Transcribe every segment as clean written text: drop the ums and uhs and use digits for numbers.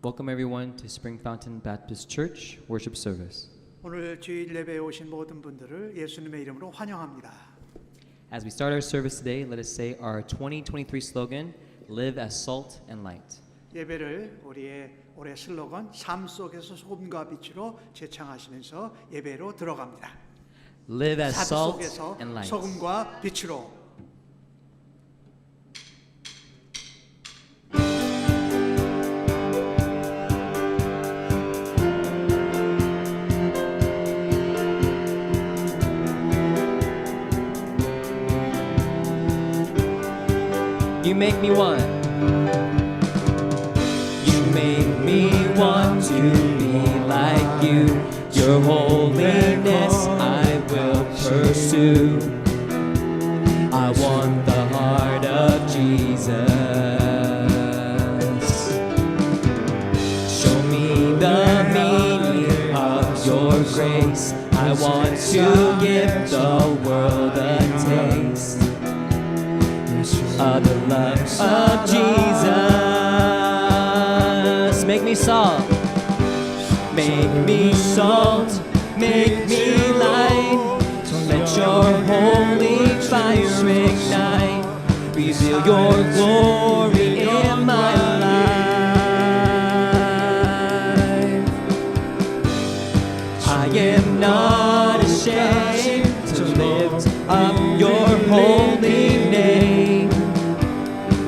Welcome everyone to Spring Fountain Baptist Church worship service. 오늘 주일 예배에 오신 모든 분들을 예수님의 이름으로 환영합니다. As we start our service today, let us say our 2023 slogan, Live as Salt and Light. 예배를 우리의 올해 슬로건 삶 속에서 소금과 빛으로 제창하시면서 예배로 들어갑니다. Live as 삶 salt 속에서 and light. 소금과 빛으로. You make me want. You make me want to be like you. Your holiness I will pursue. I want the heart of Jesus. Show me the meaning of your grace. I want to give the world a taste of the love of Jesus. Make me salt, make me salt, make me light. Let your holy fire ignite. Reveal your glory in my life. I am not ashamed to lift up your holy name.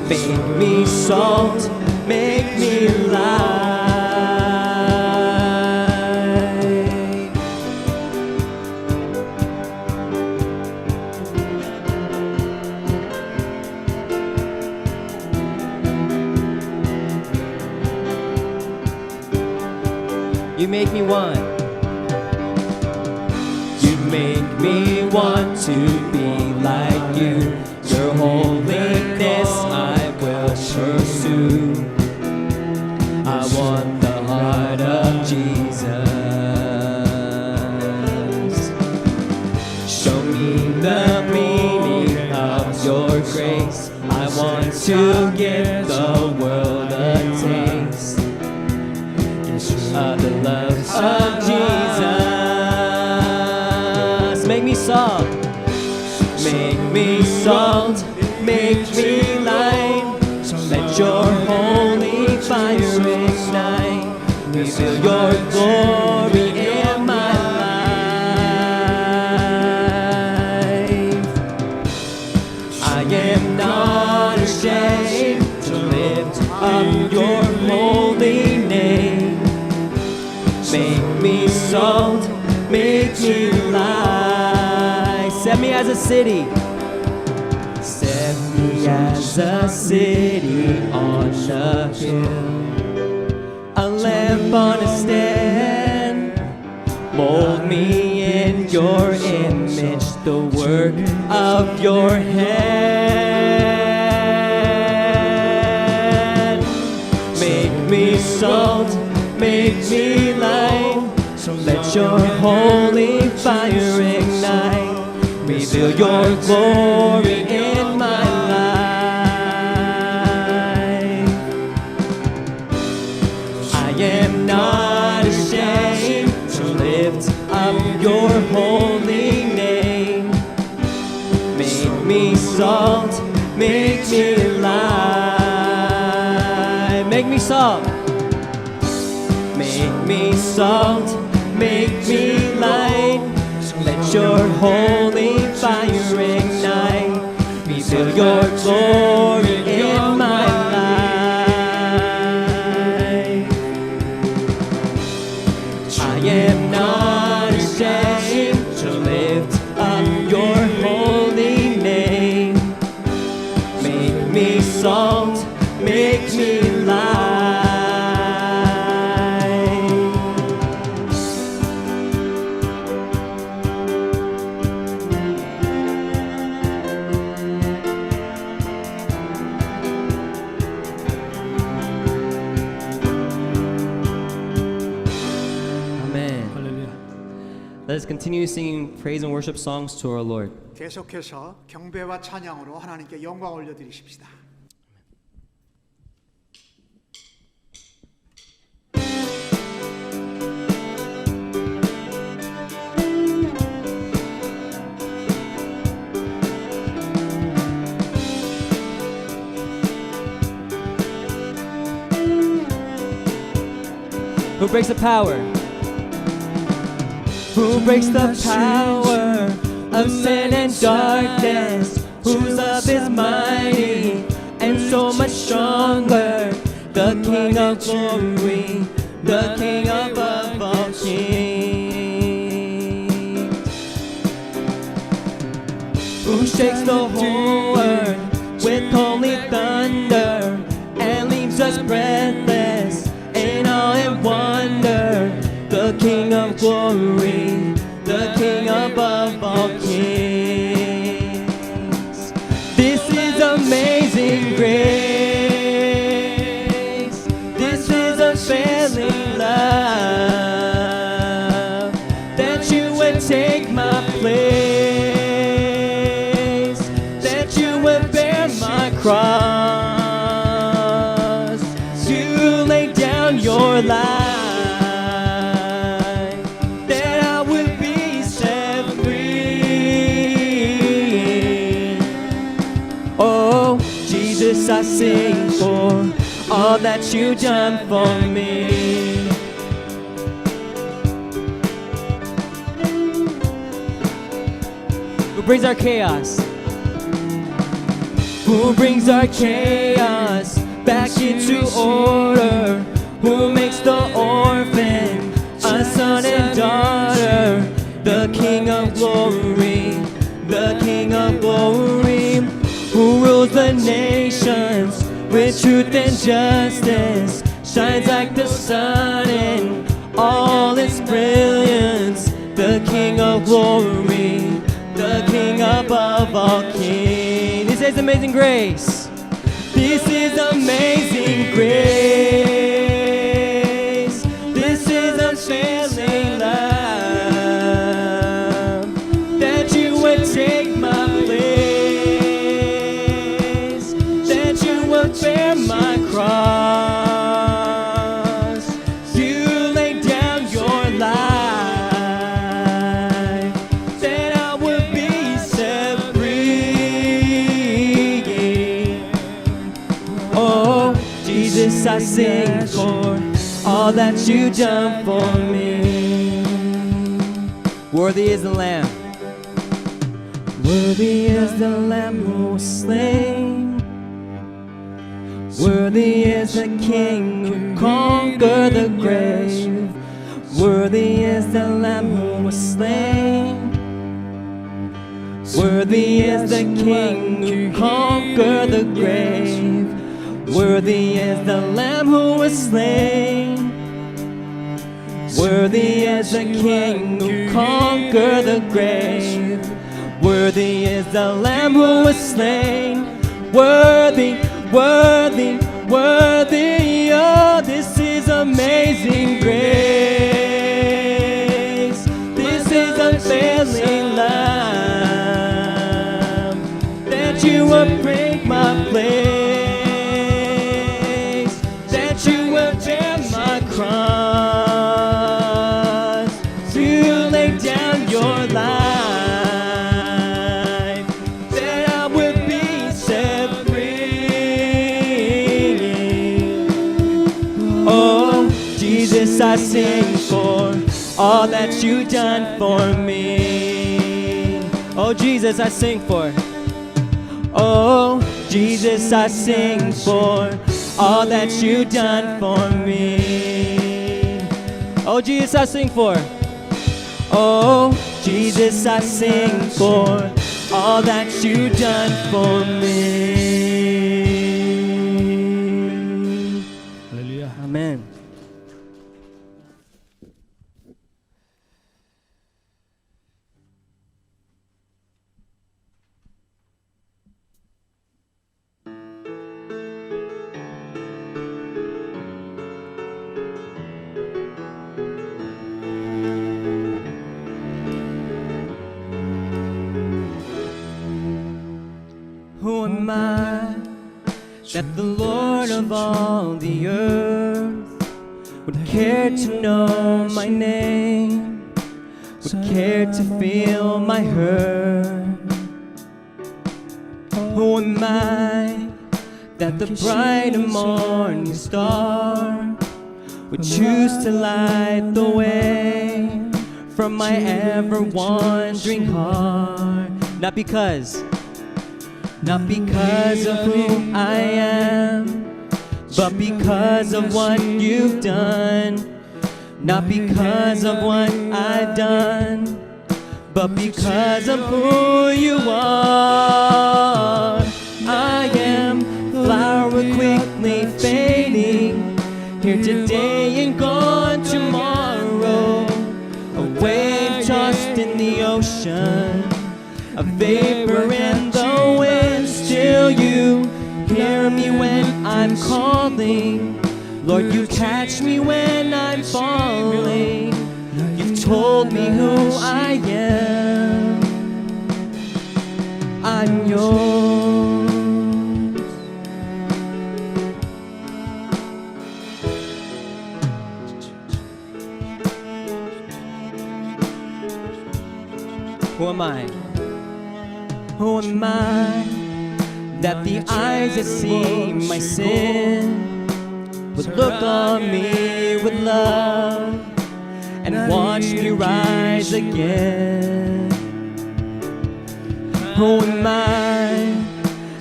Make me salt, make me light. You make me want. You make me want to be like you. Your holiness I will pursue. I want the heart of Jesus. Show me the meaning of your grace. I want to give the world a taste of the love of Jesus. Make me salt. Make me salt, make me light. Let your holy fire ignite. Reveal your glory in my life. I am not ashamed to lift up your holy name. Make me salt, make me light. Set me as a city. Set me as a city on the hill. A lamp on a stand. Mold me in your image, the work of your hand. Make me salt, make me light. Let your holy fire ignite. Reveal your glory in my life. I am not ashamed to lift up your holy name. Make me salt, make me light. Make me salt. Make me salt, make me light. Let your holy fire ignite. Reveal your glory in my life. I am not ashamed to lift up your holy name. Make me salt, make me light. Let us continue singing praise and worship songs to our Lord. 계속해서 경배와 찬양으로 하나님께 영광 올려드리십시다. Who breaks the power? Who breaks the power of sin and darkness? Whose love is mighty and so much stronger? The King of glory, the King above all kings. Who shakes the whole earth with holy thunder and leaves us breathless in awe and wonder? The King of glory, the King above all kings. This is amazing grace. This is unfailing love, that you would take my place, that you would bear my cross, you lay down your life. Jesus, I sing for all that you've done for me. Who brings our chaos? Who brings our chaos back into order? Who makes the orphan a son and daughter? The King of glory, the King of glory. Who rules the nations with truth and justice, shines like the sun in all its brilliance. The King of glory, the King above all kings. This is amazing grace. This is amazing grace. This is unfailing love, that you would take my place, bear my cross, you lay down your life, that I would be set free. Oh, Jesus, I sing for all that you've done for me. Worthy is the Lamb. Worthy is the Lamb who was slain. Worthy is the King who conquered the grave. Worthy is the Lamb who was slain. Worthy is the King who conquered the grave. Worthy is the Lamb who was slain. Worthy is the King who conquered the grave. Worthy is the Lamb who was slain. Worthy, worthy, worthy, oh, this is amazing grace. This is unfailing love, that you would break my place, that you would bear my cross, to lay down your life. Jesus, I sing for all that you've done for me. Oh, Jesus, I sing for. Oh, Jesus, I sing for all that you've done for me. Oh, Jesus, I sing for. Oh, Jesus, I sing for all that you've done for me. Hallelujah. Amen. Who am I that the Lord of all the earth would care to know my name, would care to feel my hurt? Who am I that the bright and morning star would choose to light the way from my ever wandering heart. Not because of who I am, but because of what you've done. Not because of what I've done, but because of who you are. I am flower quickly fading, here today and gone tomorrow. A wave tossed in the ocean, a vapor in the wind. Still you hear me when I'm calling. Lord, you catch me when I'm falling. You've told me who I am. I'm yours. Who am I? Who am I that the eyes that see my sin would look on me with love and watch me rise again? Who am I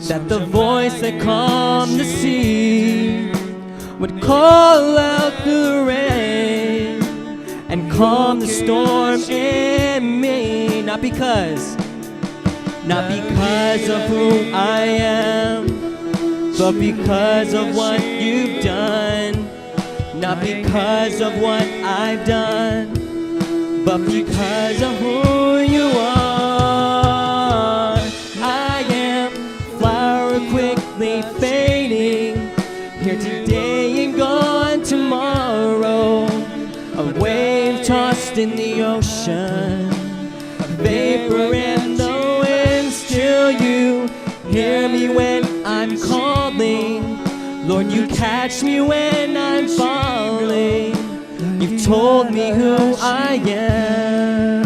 that the voice that calmed the sea would call out the rain and calm the storm in me? Not because of who I am, but because of what you've done. Not because of what I've done, but because of who you are. I am flower quickly fading, here today and gone tomorrow. A wave tossed in the ocean, a vapor in the wind. Still you hear me when I'm calling. Lord, you catch me when I'm falling. You've told me who I am.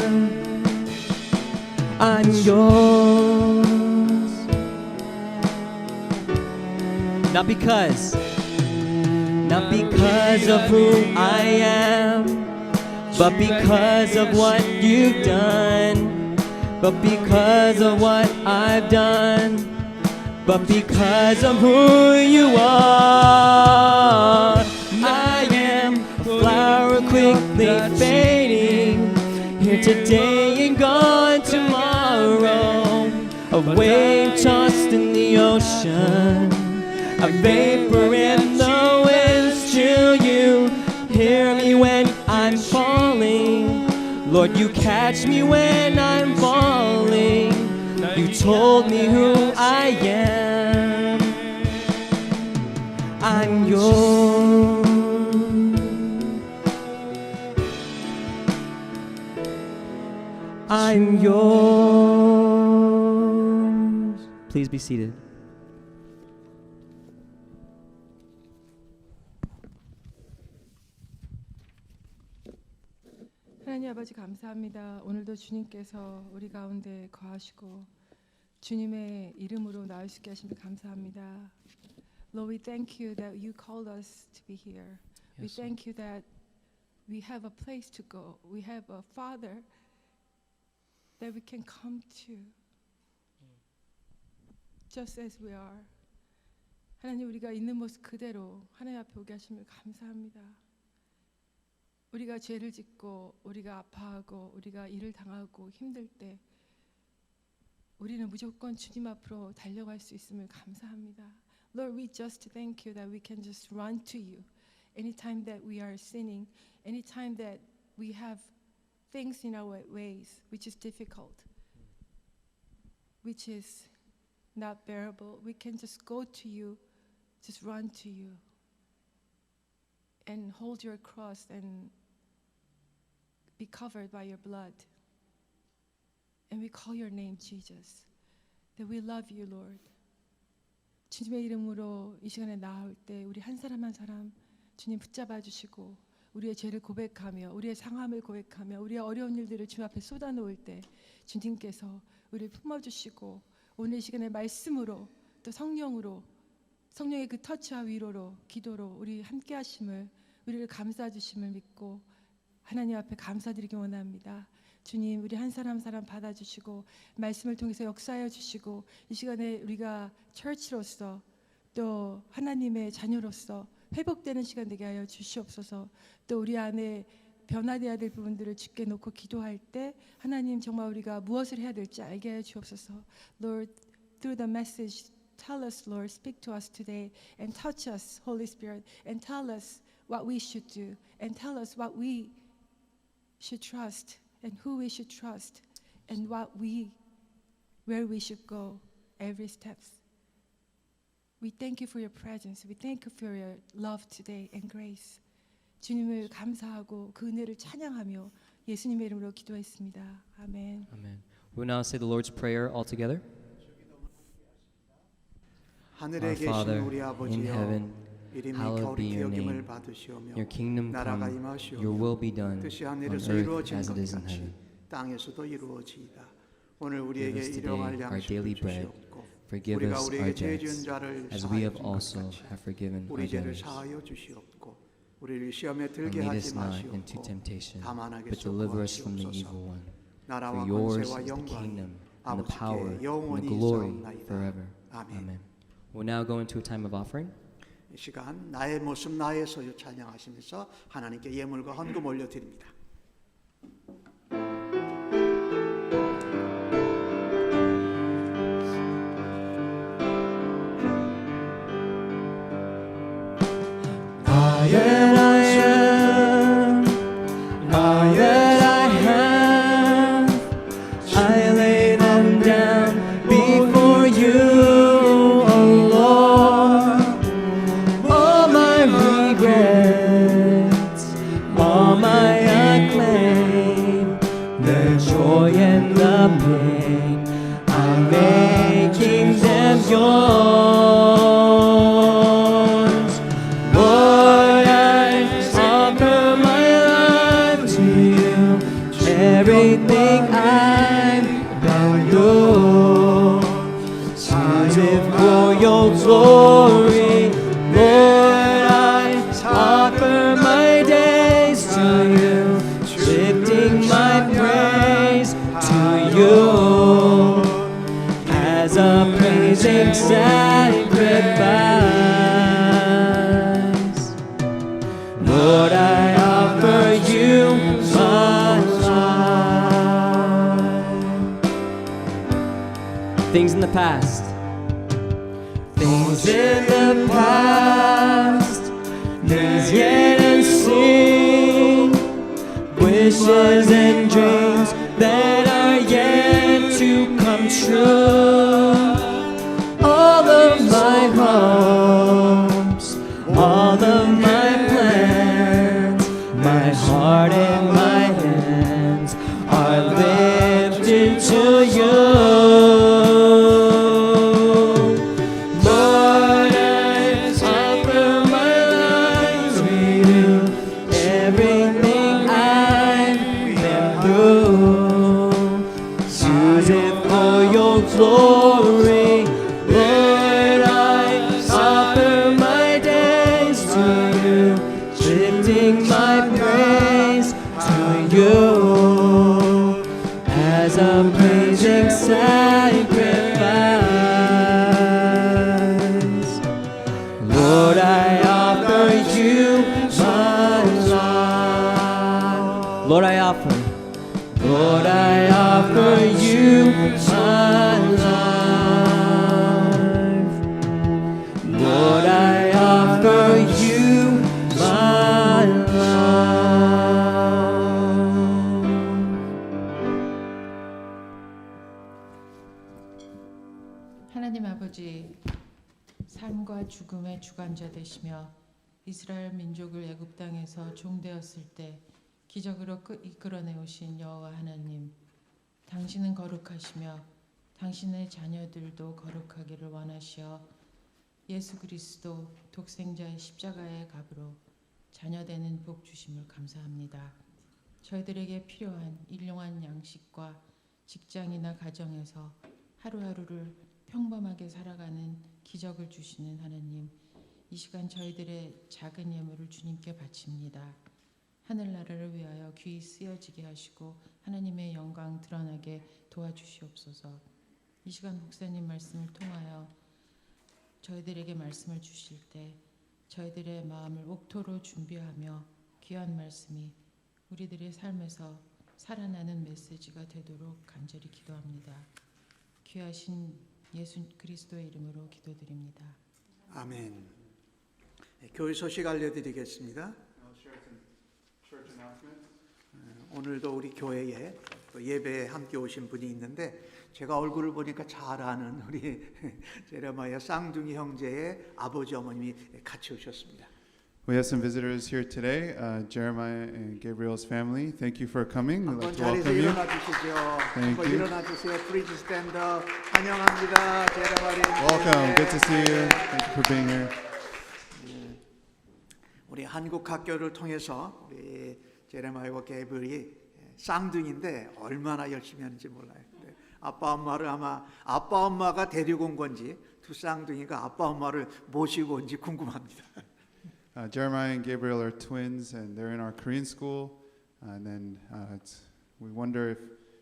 I'm yours. Not because of who I am, but because of what you've done. But because of what I've done, but because of who you are. I am a flower quickly fading, here today and gone tomorrow. A wave tossed in the ocean, a vapor in the wind. Still you hear me when I'm falling. Lord, you catch me when I'm falling. You told me who I am. I'm yours. I'm yours. Please be seated. 하나님 아버지 감사합니다. 오늘도 주님께서 우리 가운데 거하시고 주님의 이름으로 나올 수 있게 하심을 감사합니다. Lord, we thank you that you called us to be here. We thank you that we have a place to go. We have a Father that we can come to just as we are. 하나님, 우리가 있는 모습 그대로 하나님 앞에 오게 하심을 감사합니다. 우리가 죄를 짓고 우리가 아파하고 우리가 일을 당하고 힘들 때 우리는 무조건 주님 앞으로 달려갈 수 있음을 감사합니다. Lord, we just thank you that we can just run to you anytime that we are sinning, anytime that we have things in our ways which is difficult, which is not bearable. We can just go to you, just run to you and hold your cross and be covered by your blood. And we call your name, Jesus. That we love you, Lord. 주님의 이름으로 이 시간에 나올 때 우리 한 사람 한 사람 주님 붙잡아 주시고 우리의 죄를 고백하며 우리의 상함을 고백하며 우리의 어려운 일들을 주님 앞에 쏟아놓을 때 주님께서 우리를 품어주시고 오늘 이 시간에 말씀으로 또 성령으로 성령의 그 터치와 위로로 기도로 우리 함께 하심을 우리를 감싸 주심을 믿고 하나님 앞에 감사드리기 원합니다. 주님, 우리 한 사람 받아주시고 말씀을 통해서 역사하여 주시고 이 시간에 우리가 처치로서 또 하나님의 자녀로서 회복되는 시간 되게 하여 주시옵소서. 또 우리 안에 변화되어야 될 부분들을 주께 놓고 기도할 때 하나님 정말 우리가 무엇을 해야 될지 알게 하여 주옵소서. Lord, through the message, tell us, Lord, speak to us today and touch us, Holy Spirit, and tell us what we should do and tell us what we should trust and who we should trust and where we should go every steps. We thank you for your presence. We thank you for your love today and grace. 주님을 감사하고 그 은혜를 찬양하며 예수님의 이름으로 기도했습니다. 아멘. Amen. We will now say the Lord's Prayer all together. 하늘에 Our 계신 Father 우리 in 아버지여 heaven, 이름이 hallowed 거룩히 be your 여김을 name. 받으시오며 Your kingdom 나라가 come, 임하시오며 your will be done 뜻이 on 하늘에서 earth 이루어진 as 것 it is in 같이 heaven. 땅에서도 이루어지이다. 오늘 Give 우리에게 us 일용할 today our 양식을 daily bread. 주시옵고 Forgive 우리가 us 우리에게 our 죄 debts, 지은 자를 as we 사하여 have 준 것 also 같이 have forgiven our 우리 죄를 debtors. 사하여 주시옵고 우리를 시험에 And 들게 lead 하지 us not into 마시옵고 temptation, 다만 악에서 but deliver us from the evil 구하시옵소서. one. For 나라와 yours 권세와 is the 영광이 kingdom, and the power, 아버지께 and the 영원히 glory 있사옵나이다. forever. 아멘. Amen. We'll now go into a time of offering. 이 시간 나의 모습 나의 소유 찬양하시면서 하나님께 예물과 헌금 올려드립니다. I lay them down before you, O Lord. All my regrets, all my acclaim, the joy and the pain, I'm making them yours. Lord, I offer my life to you, everything I've been through, use it for your glory. Lord, I offer my days to you, lifting my praise to you as a praising sacrifice. Lord, I offer you my life. Things in the past. Things in the past, things yet unseen, wishes and dreams that are yet to come true. All of my hopes, all of my plans, my heart and my hands are lifted to you. Lord, I offer my life to you, everything I've been through, use it for your glory. Lord, I offer my days to you, lifting my praise to you as a praising sacrifice. Lord, I offer you my life. Lord, I offer. Lord, I offer you my life. Lord, I offer you my life. 하나님 아버지, 삶과 죽음의 주관자 되시며 이스라엘 민족을 애굽 땅에서 종되었을 때 기적으로 이끌어내오신 여호와 하나님, 당신은 거룩하시며 당신의 자녀들도 거룩하기를 원하시어 예수 그리스도 독생자의 십자가의 값으로 자녀되는 복 주심을 감사합니다. 저희들에게 필요한 일용한 양식과 직장이나 가정에서 하루하루를 평범하게 살아가는 기적을 주시는 하나님, 이 시간 저희들의 작은 예물을 주님께 바칩니다. 하늘나라를 위하여 귀 쓰여지게 하시고 하나님의 영광 드러나게 도와주시옵소서. 이 시간 목사님 말씀을 통하여 저희들에게 말씀을 주실 때 저희들의 마음을 옥토로 준비하며 귀한 말씀이 우리들의 삶에서 살아나는 메시지가 되도록 간절히 기도합니다. 귀하신 예수 그리스도의 이름으로 기도드립니다. 아멘. 네, 교회 소식 알려드리겠습니다. 오늘도 우리 교회에 또 예배에 함께 오신 분이 있는데 제가 얼굴을 보니까 잘 아는 우리 제레마야 쌍둥이 형제의 아버지 어머님이 같이 오셨습니다. We have some visitors here today, Jeremiah and Gabriel's family. Thank you for coming. We'd 한번 like to 자리에서 welcome you. 일어나 주시죠. Thank 한번 you. 일어나 주세요. Please stand up. 환영합니다. 제레마리. Welcome. Good to see you. Thank you for being here. 우리 한국 학교를 통해서 우리 제레마이와 게이블이 쌍둥이인데 얼마나 열심히 하는지 몰라요. 근데 아빠 엄마를 아마 아빠 엄마가 데리고 온 건지 두 쌍둥이가 아빠 엄마를 모시고 온지 궁금합니다. Jeremiah and Gabriel are twins, and they're in our Korean school. And then we wonder if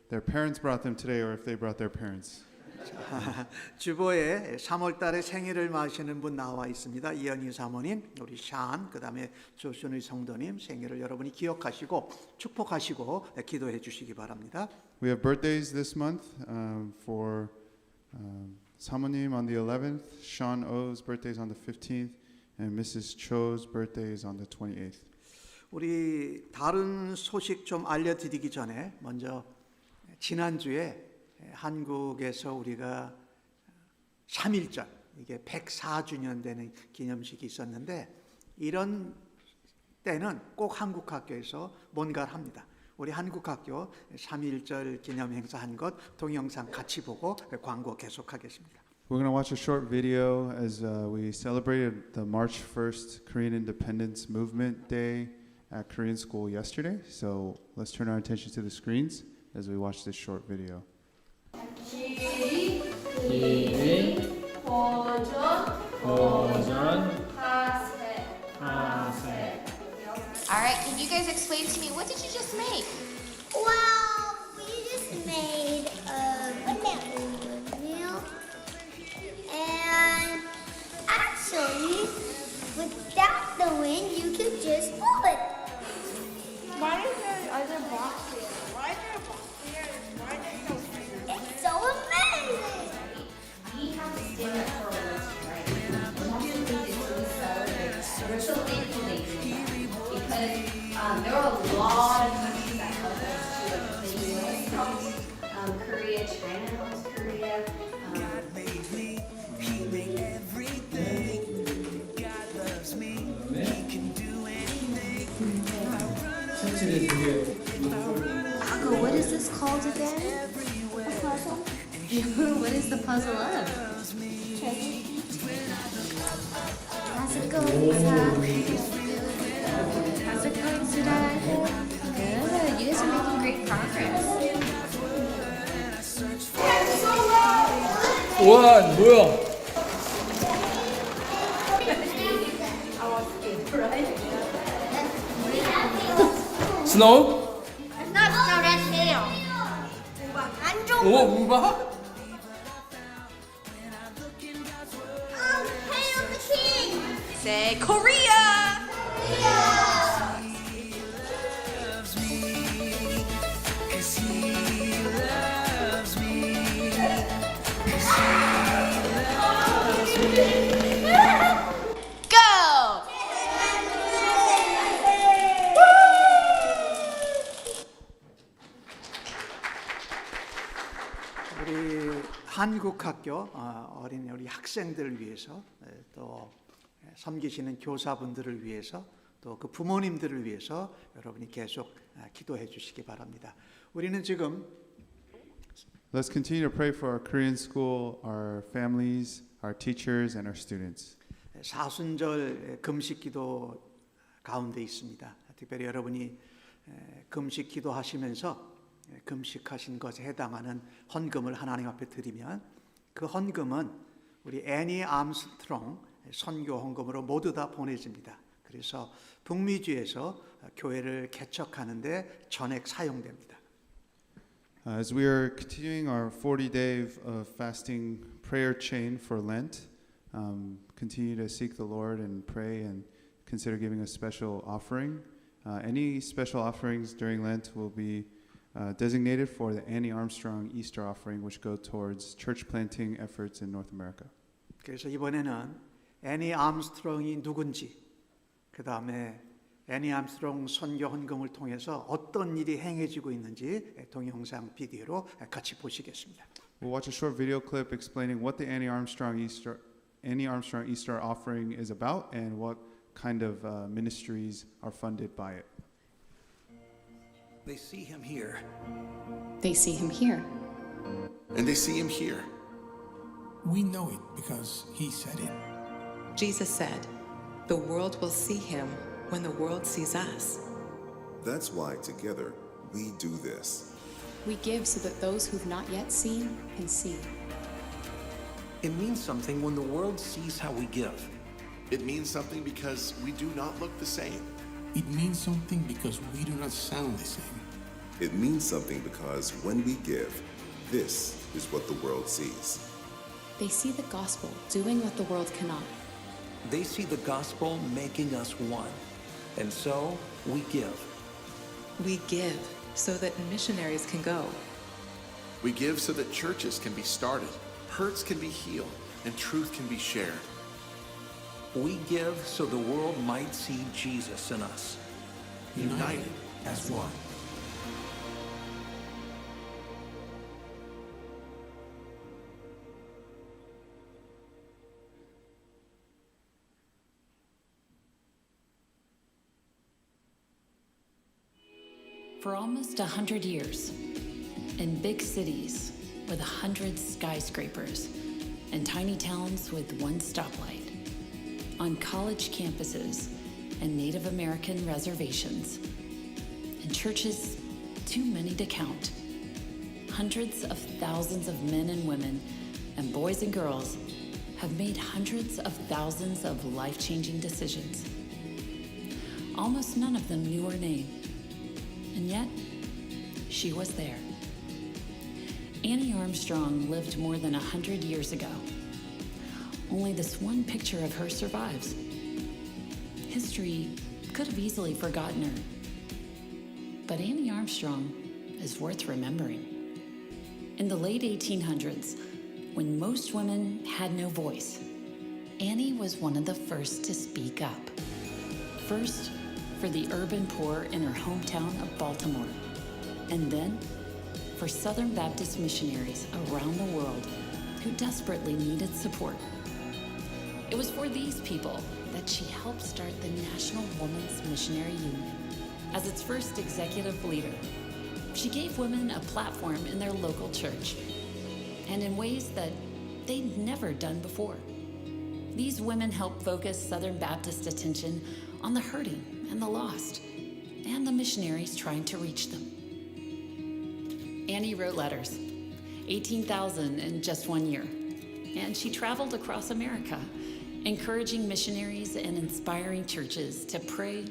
their parents brought them today or if they brought their parents. 주보에 3월 달에 생일을 마시는 분 나와 있습니다. 이현희 사모님, 우리 샨, 그다음에 조순의 성도님 생일을 여러분이 기억하시고 축복하시고 기도해 주시기 바랍니다. We have birthdays this month for 사모님 on the 11th, Sean O's birthday is on the 15th, and Mrs. Cho's birthday is on the 28th. 우리 다른 소식 좀 알려드리기 전에 먼저 지난주에 한국에서 우리가 3.1절 이게 104주년 되는 기념식이 있었는데 이런 때는 꼭 한국 학교에서 뭔가를 합니다. 우리 한국 학교 3.1절 기념 행사 한 것 동영상 같이 보고 광고 계속하겠습니다. We're going to watch a short video as we celebrated the March 1st Korean Independence Movement Day at Korean school yesterday. So let's turn our attention to the screens as we watch this short video. Alright, can you guys explain to me, what did you just make? Well, we just made a banana meal, and actually, without the wind, you could just pull it. Why is there other box here? Why is there a box here? Why is there no fingers? It's so amazing. We have to stand up for our words, right? We have to do this when we celebrate that. We're so thankful they did that. Because there are a lot of countries that help us too. Like the US helps Korea, China helps Korea. Uncle, what is this called again? A puzzle? What is the puzzle of? How's it going, Lisa? How's it going today? Good. You guys are making great progress. 와 뭐야? 스노우? It's not snow, that's hail. 안 좋은 오 우바? Hail the king! Say Korea! Go! 우리 한국 학교 어린 우리 학생들을 위해서 또 섬기시는 교사분들을 위해서 또 그 부모님들을 위해서 여러분이 계속 기도해 주시기 바랍니다. 우리는 지금 Let's continue to pray for our Korean school, our families, our teachers, and our students. 사순절 금식 기도 가운데 있습니다. 특별히 여러분이 금식 기도하시면서 금식하신 것에 해당하는 헌금을 하나님 앞에 드리면 그 헌금은 우리 애니 암스트롱 선교 헌금으로 모두 다 보내집니다. 그래서 북미주에서 교회를 개척하는데 전액 사용됩니다. As we are continuing our 40-day fasting prayer chain for Lent, continue to seek the Lord and pray and consider giving a special offering. Any special offerings during Lent will be designated for the Annie Armstrong Easter offering, which go towards church planting efforts in North America. 그래서 이번에는 애니 암스트롱이 누군지, 그 다음에 애니 암스트롱 선교 헌금을 통해서 어떤 일이 행해지고 있는지 동영상 비디오로 같이 보시겠습니다. We'll watch a short video clip explaining what the Annie Armstrong Easter offering is about and what kind of ministries are funded by it. They see him here, They see him here. and they see him here. We know it because he said it. Jesus said, "The world will see him when the world sees us." That's why together we do this. We give so that those who've not yet seen can see. It means something when the world sees how we give. It means something because we do not look the same. It means something because we do not sound the same. It means something because when we give, this is what the world sees. They see the gospel doing what the world cannot. They see the gospel making us one, and so we give. We give so that missionaries can go. We give so that churches can be started, hurts can be healed, and truth can be shared. We give so the world might see Jesus in us, united as one. For almost 100 years, in big cities with 100 skyscrapers and tiny towns with one stoplight, on college campuses and Native American reservations, in churches too many to count, hundreds of thousands of men and women and boys and girls have made hundreds of thousands of life-changing decisions. Almost none of them knew her name. And yet, she was there. Annie Armstrong lived more than 100 years ago. Only this one picture of her survives. History could have easily forgotten her. But Annie Armstrong is worth remembering. In the late 1800s, when most women had no voice, Annie was one of the first to speak up. First, for the urban poor in her hometown of Baltimore, and then for Southern Baptist missionaries around the world who desperately needed support. It was for these people that she helped start the National Women's Missionary Union. As its first executive leader, she gave women a platform in their local church, and in ways that they'd never done before. These women helped focus Southern Baptist attention on the hurting and the lost, and the missionaries trying to reach them. Annie wrote letters, 18,000 in just 1 year, and she traveled across America, encouraging missionaries and inspiring churches to pray,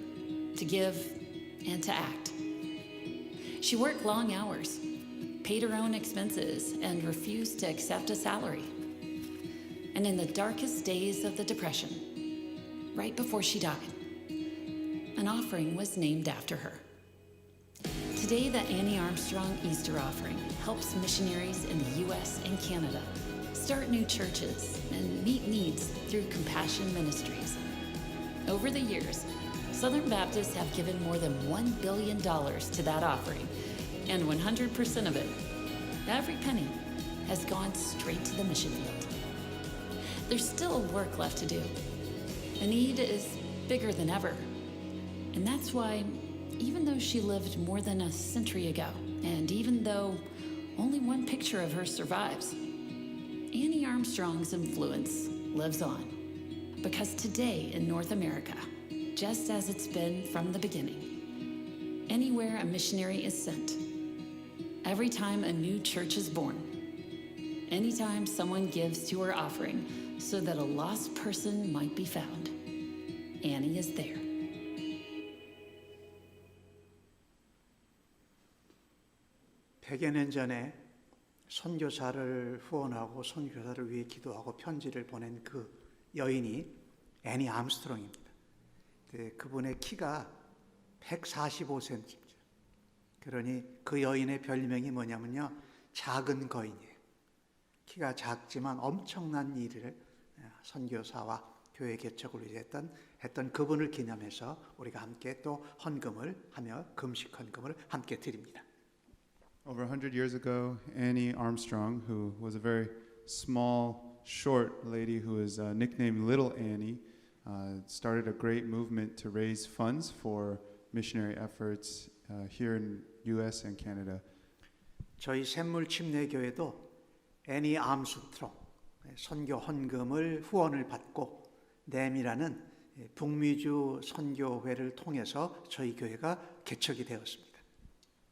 to give, and to act. She worked long hours, paid her own expenses, and refused to accept a salary. And in the darkest days of the Depression, right before she died, an offering was named after her. Today, the Annie Armstrong Easter offering helps missionaries in the U.S. and Canada start new churches and meet needs through Compassion Ministries. Over the years, Southern Baptists have given more than $1 billion to that offering, and 100% of it, every penny, has gone straight to the mission field. There's still work left to do. The need is bigger than ever. And that's why, even though she lived more than a century ago, and even though only one picture of her survives, Annie Armstrong's influence lives on. Because today in North America, just as it's been from the beginning, anywhere a missionary is sent, every time a new church is born, anytime someone gives to her offering so that a lost person might be found. Annie is there. 백여 년 전에 선교사를 후원하고 선교사를 위해 기도하고 편지를 보낸 그 여인이 애니 암스트롱입니다. 그분의 키가 145cm입니다. 그러니 그 여인의 별명이 뭐냐면요, 작은 거인이에요. 키가 작지만 엄청난 일을 선교사와 교회 개척을 위해 했던 그분을 기념해서 우리가 함께 또 헌금을 하며 금식 헌금을 함께 드립니다. Over 100 years ago, Annie Armstrong, who was a very small, short lady who was nicknamed Little Annie, started a great movement to raise funds for missionary efforts here in U.S. and Canada. 저희 샘물 침례교회도 애니 암스트롱 선교 헌금을 후원을 받고 넴이라는 북미주 선교회를 통해서 저희 교회가 개척이 되었습니다.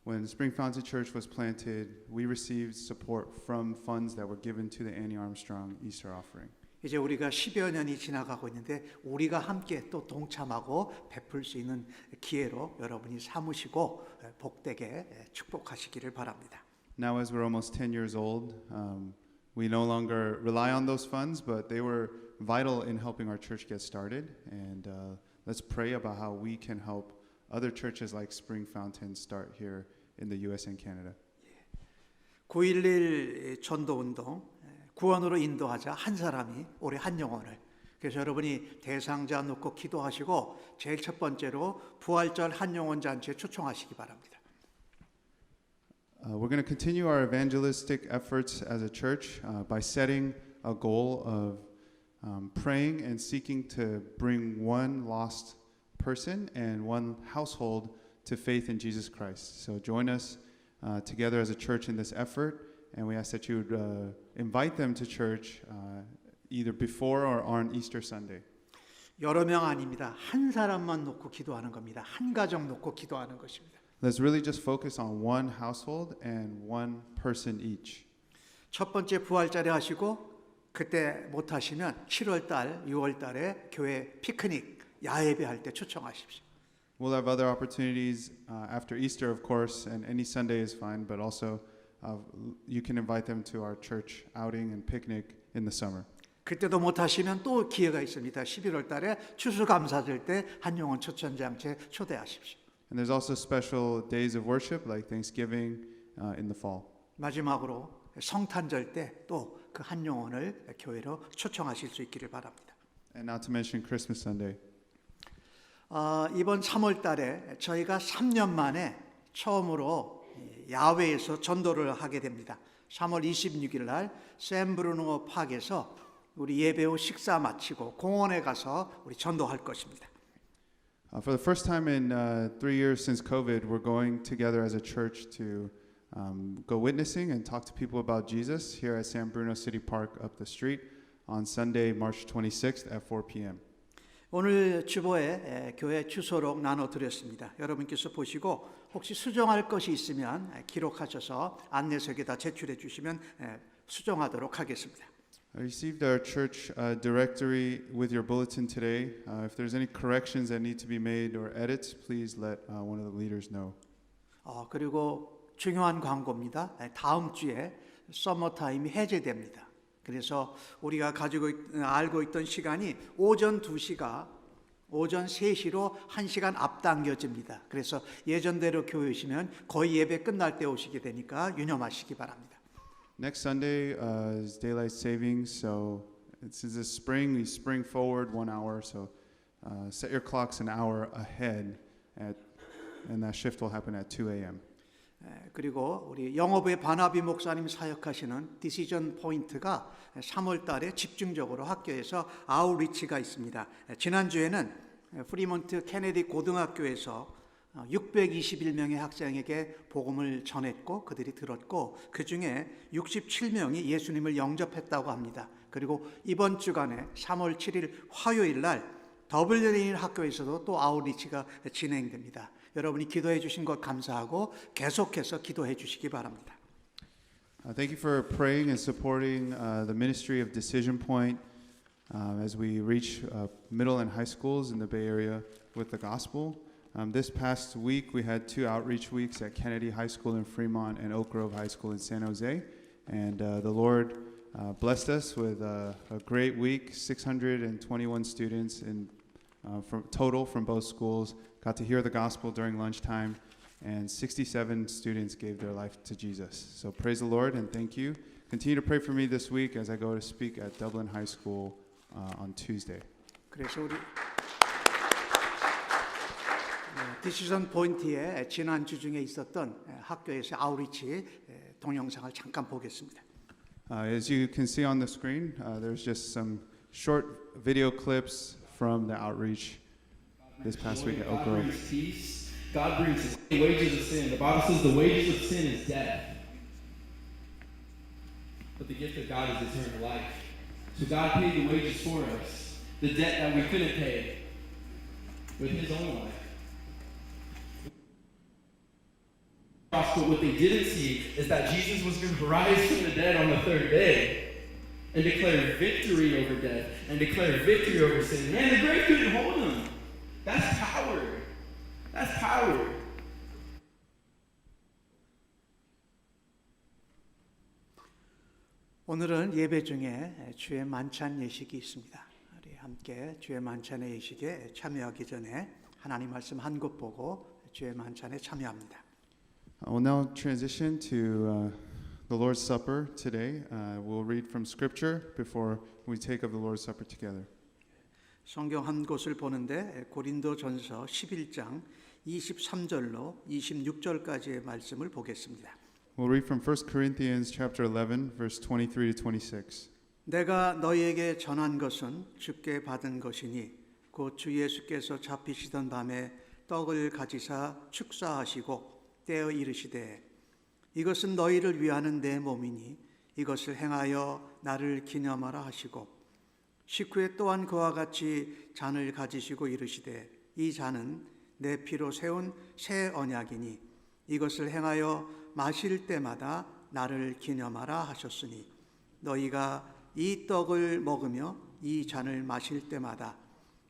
When Spring Fountain Church was planted, we received support from funds that were given to the Annie Armstrong Easter offering. 이제 우리가 10여 년이 지나가고 있는데 우리가 함께 또 동참하고 베풀 수 있는 기회로 여러분이 삼으시고 복되게 축복하시기를 바랍니다. Now as we're almost 10 years old, we no longer rely on those funds, but they were vital in helping our church get started. And let's pray about how we can help other churches like Spring Fountain start here in the U.S. and Canada. 9.11 전도운동 구원으로 인도하자 한 사람이 올해 한 영혼을. 그래서 여러분이 대상자 놓고 기도하시고 제일 첫 번째로 부활절 한 영혼 잔치에 초청하시기 바랍니다. We're going to continue our evangelistic efforts as a church by setting a goal of praying and seeking to bring one lost person and one household to faith in Jesus Christ. So join us together as a church in this effort, and we ask that you would invite them to church either before or on Easter Sunday. 여러 명 아닙니다. 한 사람만 놓고 기도하는 겁니다. 한 가정 놓고 기도하는 것입니다. Let's really just focus on one household and one person each. 첫 번째 부활절에 하시고 그때 못 하시면 7월 달, 6월 달에 교회 피크닉 야예배 할 때 초청하십시오. We'll have other opportunities after Easter, of course, and any Sunday is fine, but also you can invite them to our church outing and picnic in the summer. 그때도 못 하시면 또 기회가 있습니다. 11월 달에 추수감사절 때 한영혼 초천장체 초대하십시오. And there's also special days of worship like Thanksgiving in the fall. 마지막으로 성탄절 때 또 그 한영혼을 교회로 초청하실 수 있기를 바랍니다. And not to mention Christmas Sunday. 이번 3월 달에 저희가 3년 만에 처음으로 야외에서 전도를 하게 됩니다. 3월 26일 날 샌브루노 파크에서 우리 예배 후 식사 마치고 공원에 가서 우리 전도할 것입니다. For the first time in 3 years since COVID, we're going together as a church to go witnessing and talk to people about Jesus here at San Bruno City Park up the street on Sunday, March 26th at 4 p.m. 오늘 주보에 교회 주소록 나눠드렸습니다. 여러분께서 보시고 혹시 수정할 것이 있으면 기록하셔서 안내석에다 제출해 주시면 수정하도록 하겠습니다. I received our church directory with your bulletin today. If there's any corrections that need to be made or edits, please let one of the leaders know. 그리고 중요한 광고입니다. 다음 주에 서머타임이 해제됩니다. 그래서 우리가 알고 있던 시간이 오전 2시가 오전 3시로 1시간 앞당겨집니다. 그래서 예전대로 교회 오시면 거의 예배 끝날 때 오시게 되니까 유념하시기 바랍니다. Next Sunday is daylight savings, so since it's spring, we spring forward 1 hour. So set your clocks an hour ahead, and that shift will happen at 2 a.m. 그리고 우리 영어부의 바나비 목사님 사역하시는 디시전 포인트가 3월 달에 집중적으로 학교에서 아웃리치가 있습니다. 지난주에는 프리몬트 케네디 고등학교에서 621명의 학생에게 복음을 전했고 그들이 들었고 그중에 67명이 예수님을 영접했다고 합니다. 그리고 이번 주간에 3월 7일 화요일 날 더블린 학교에서도 또 아웃리치가 진행됩니다. 여러분이 기도해 주신 것 감사하고 계속해서 기도해 주시기 바랍니다. Thank you for praying and supporting the ministry of Decision Point. as we reach middle and high schools in the Bay Area with the gospel. This past week, we had 2 outreach weeks at Kennedy High School in Fremont and Oak Grove High School in San Jose. And the Lord blessed us with a great week. 621 students from total from both schools got to hear the gospel during lunchtime, and 67 students gave their life to Jesus. So praise the Lord and thank you. Continue to pray for me this week as I go to speak at Dublin High School on Tuesday. 그래서 우리 디시전 포인트에 지난주 중에 있었던 학교에서 아우리치 동영상을 잠깐 보겠습니다. As you can see on the screen, there's just some short video clips from the outreach this past week at Oak God Grove. brings peace. God brings the wages of sin. The Bible says the wages of sin is death. But the gift of God is eternal life. So God paid the wages for us, the debt that we couldn't pay, with his own life. But what they didn't see is that Jesus was going to rise from the dead on the 3rd day and declare victory over death and declare victory over sin. Man, the grave couldn't hold him. That's power. That's power. 오늘은 예배 중에 주의 만찬 예식이 있습니다. 우리 함께 주의 만찬의 예식에 참여하기 전에 하나님 말씀 한 곳 보고 주의 만찬에 참여합니다. We'll now transition to the Lord's Supper today. We'll read from Scripture before we take of the Lord's Supper together. 성경 한 곳을 보는데 고린도전서 11장 23절로 26절까지의 말씀을 보겠습니다. We'll read from 1 Corinthians chapter 11, verse 23 to 26. 내가 너희에게 전한 것은 주께 받은 것이니 곧 주 예수께서 잡히시던 밤에 떡을 가지사 축사하시고 떼어 이르시되 이것은 너희를 위하는 내 몸이니 이것을 행하여 나를 기념하라 하시고 식후에 또한 그와 같이 잔을 가지시고 이르시되 이 잔은 내 피로 세운 새 언약이니 이것을 행하여 마실 때마다 나를 기념하라 하셨으니 너희가 이 떡을 먹으며 이 잔을 마실 때마다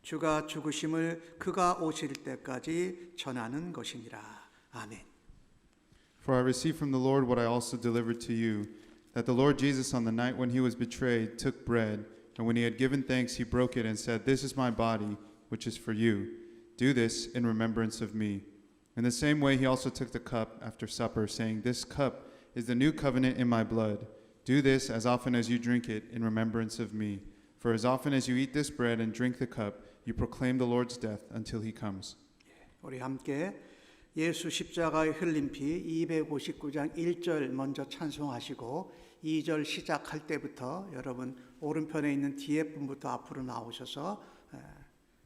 주가 죽으심을 그가 오실 때까지 전하는 것이니라. 아멘. For I received from the Lord what I also delivered to you, that the Lord Jesus on the night when he was betrayed took bread, and when he had given thanks he broke it and said, "This is my body, which is for you. Do this in remembrance of me." In the same way he also took the cup after supper, saying, "This cup is the new covenant in my blood. Do this as often as you drink it in remembrance of me. For as often as you eat this bread and drink the cup, you proclaim the Lord's death until he comes." 우리 함께 예수 십자가의 흘린 피 259장 1절 먼저 찬송하시고 2절 시작할 때부터 여러분 오른편에 있는 뒤에 분부터 앞으로 나오셔서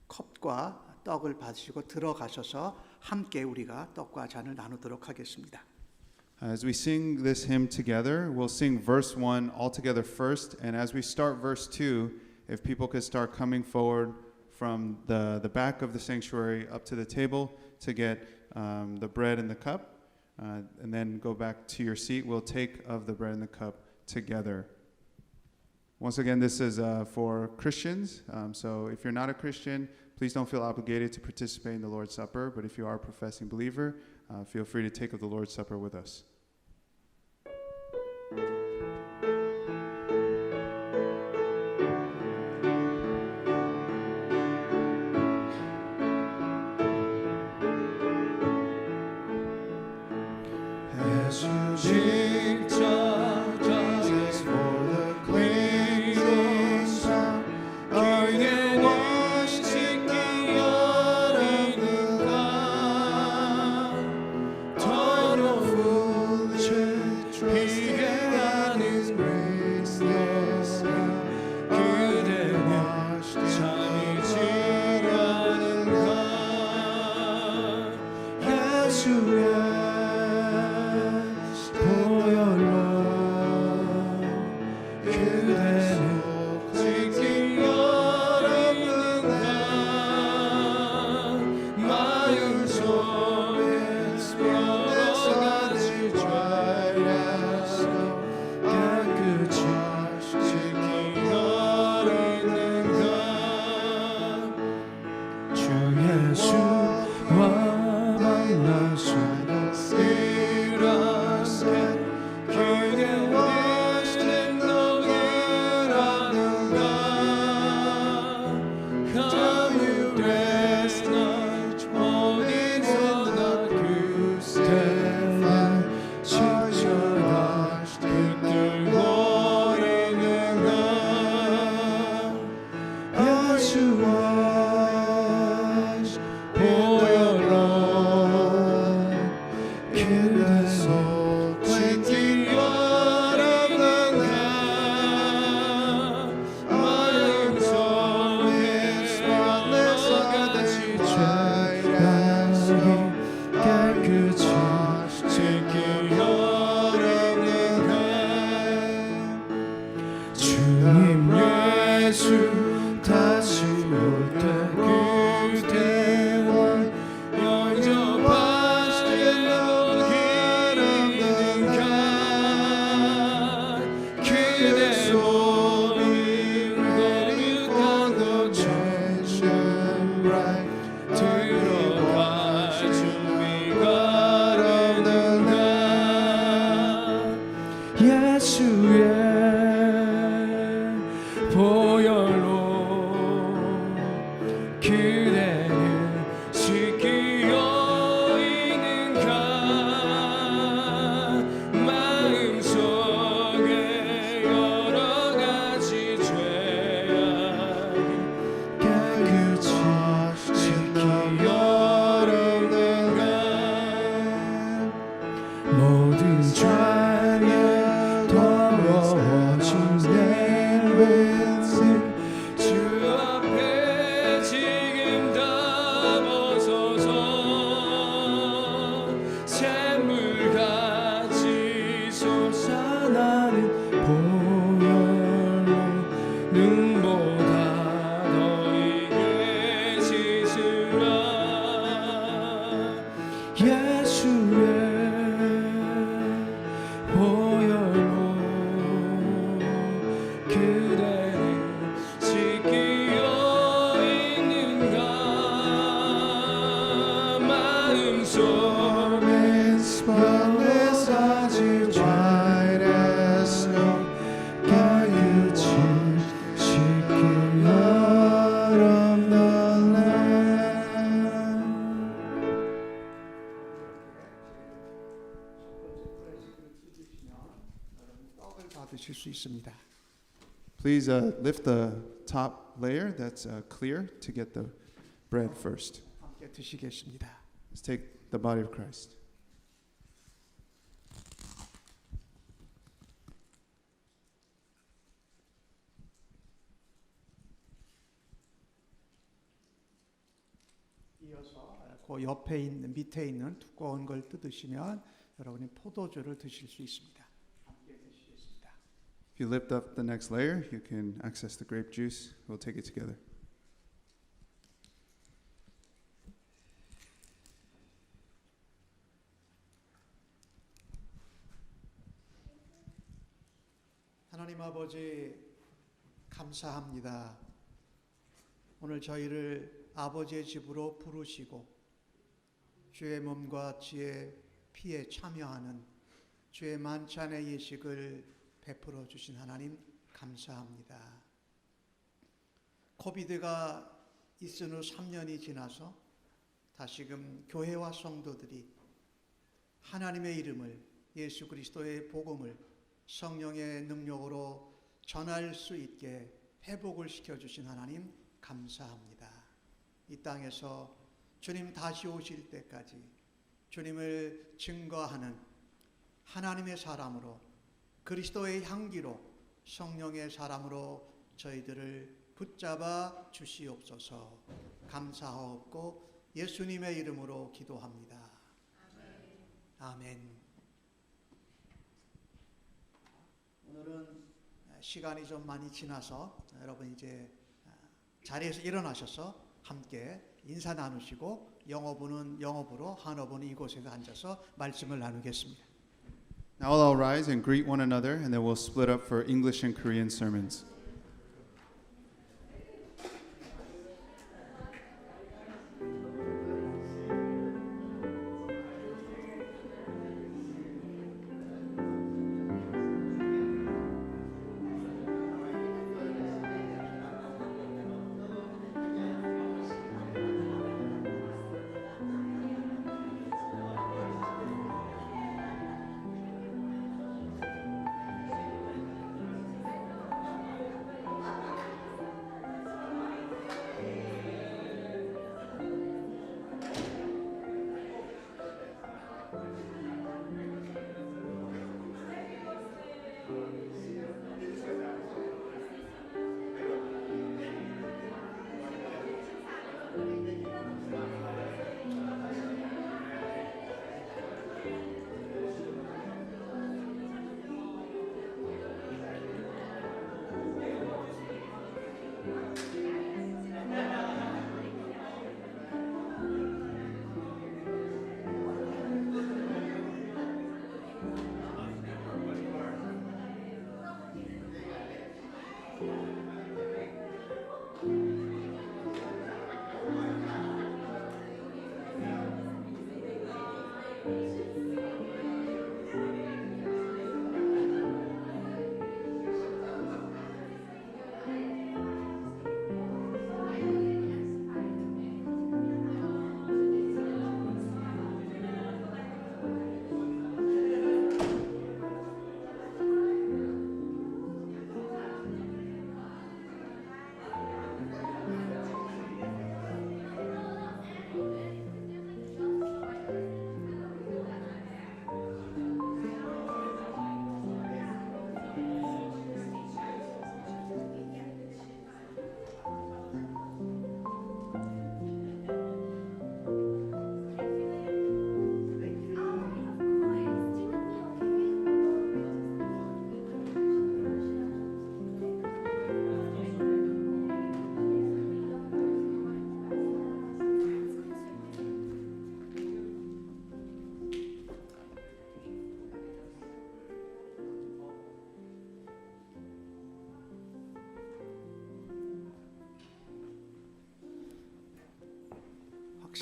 컵과 떡을 받으시고 들어가셔서 함께 우리가 떡과 잔을 나누도록 하겠습니다. As we sing this hymn together, we'll sing verse 1 all together first, and as we start verse 2, if people could start coming forward from the back of the sanctuary up to the table to get the bread and the cup, and then go back to your seat. We'll take of the bread and the cup together. Once again, this is for Christians, so if you're not a Christian, please don't feel obligated to participate in the Lord's Supper, but if you are a professing believer, feel free to take of the Lord's Supper with us. As you drink Jesus for the cleansing, are you washed in the blood of the Lamb? Total foolish trust in His grace, yes, 그대 washed 참이 지나는 것 예수의 받으실 수 있습니다. Please lift the top layer that's clear to get the bread first. 함께 드시겠습니다. Let's take the body of Christ. 이어서 그 옆에 있는 밑에 있는 두꺼운 걸 뜯으시면 여러분이 포도주를 드실 수 있습니다. 함께 드시겠습니다. If you lift up the next layer, you can access the grape juice. We'll take it together. 하나님 아버지 감사합니다. 오늘 저희를 아버지의 집으로 부르시고 주의 몸과 주의 피에 참여하는 주의 만찬의 예식을 베풀어 주신 하나님 감사합니다. 코비드가 있은 후 3년이 지나서 다시금 교회와 성도들이 하나님의 이름을 예수 그리스도의 복음을 성령의 능력으로 전할 수 있게 회복을 시켜주신 하나님 감사합니다. 이 땅에서 주님 다시 오실 때까지 주님을 증거하는 하나님의 사람으로 그리스도의 향기로 성령의 사람으로 저희들을 붙잡아 주시옵소서. 감사하옵고 예수님의 이름으로 기도합니다. 아멘. 오늘은 시간이 좀 많이 지나서 여러분 이제 자리에서 일어나셔서 함께 인사 나누시고 영어부는 영어부로 한어부는 이곳에서 앉아서 말씀을 나누겠습니다. Now we'll all rise and greet one another, and then we'll split up for English and Korean sermons.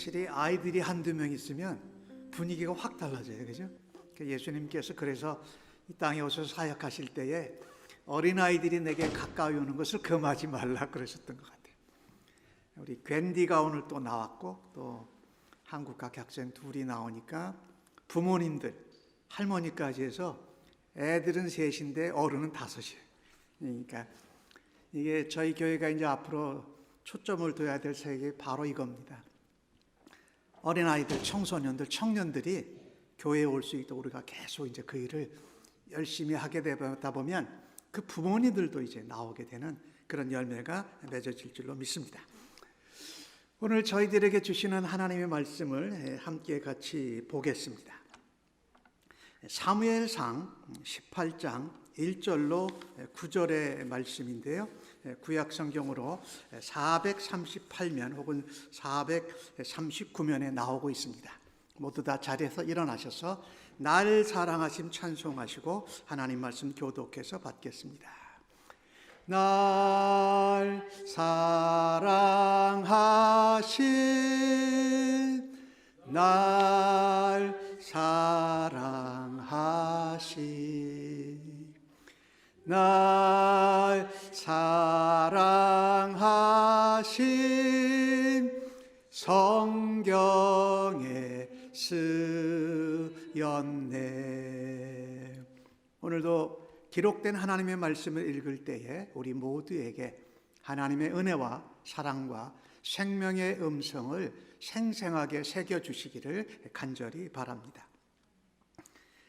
확실히 아이들이 한두 명 있으면 분위기가 확 달라져요. 그죠? 예수님께서 그래서 이 땅에 오셔서 사역하실 때에 어린아이들이 내게 가까이 오는 것을 금하지 말라 그러셨던 것 같아요. 우리 괜디가 오늘 또 나왔고 또 한국학 학생 둘이 나오니까 부모님들, 할머니까지 해서 애들은 셋인데 어른은 다섯이에요. 그러니까 이게 저희 교회가 이제 앞으로 초점을 둬야 될 세계 바로 이겁니다. 어린아이들, 청소년들, 청년들이 교회에 올 수 있도록 우리가 계속 이제 그 일을 열심히 하게 되다 보면 그 부모님들도 이제 나오게 되는 그런 열매가 맺어질 줄로 믿습니다. 오늘 저희들에게 주시는 하나님의 말씀을 함께 같이 보겠습니다. 사무엘상 18장 1절로 9절의 말씀인데요. 구약 성경으로 438면 혹은 439면에 나오고 있습니다. 모두 다 자리에서 일어나셔서 날 사랑하심 찬송하시고 하나님 말씀 교독해서 받겠습니다. 날 사랑하신 날 사랑하신 날 사랑하신 성경에 쓰였네. 오늘도 기록된 하나님의 말씀을 읽을 때에 우리 모두에게 하나님의 은혜와 사랑과 생명의 음성을 생생하게 새겨주시기를 간절히 바랍니다.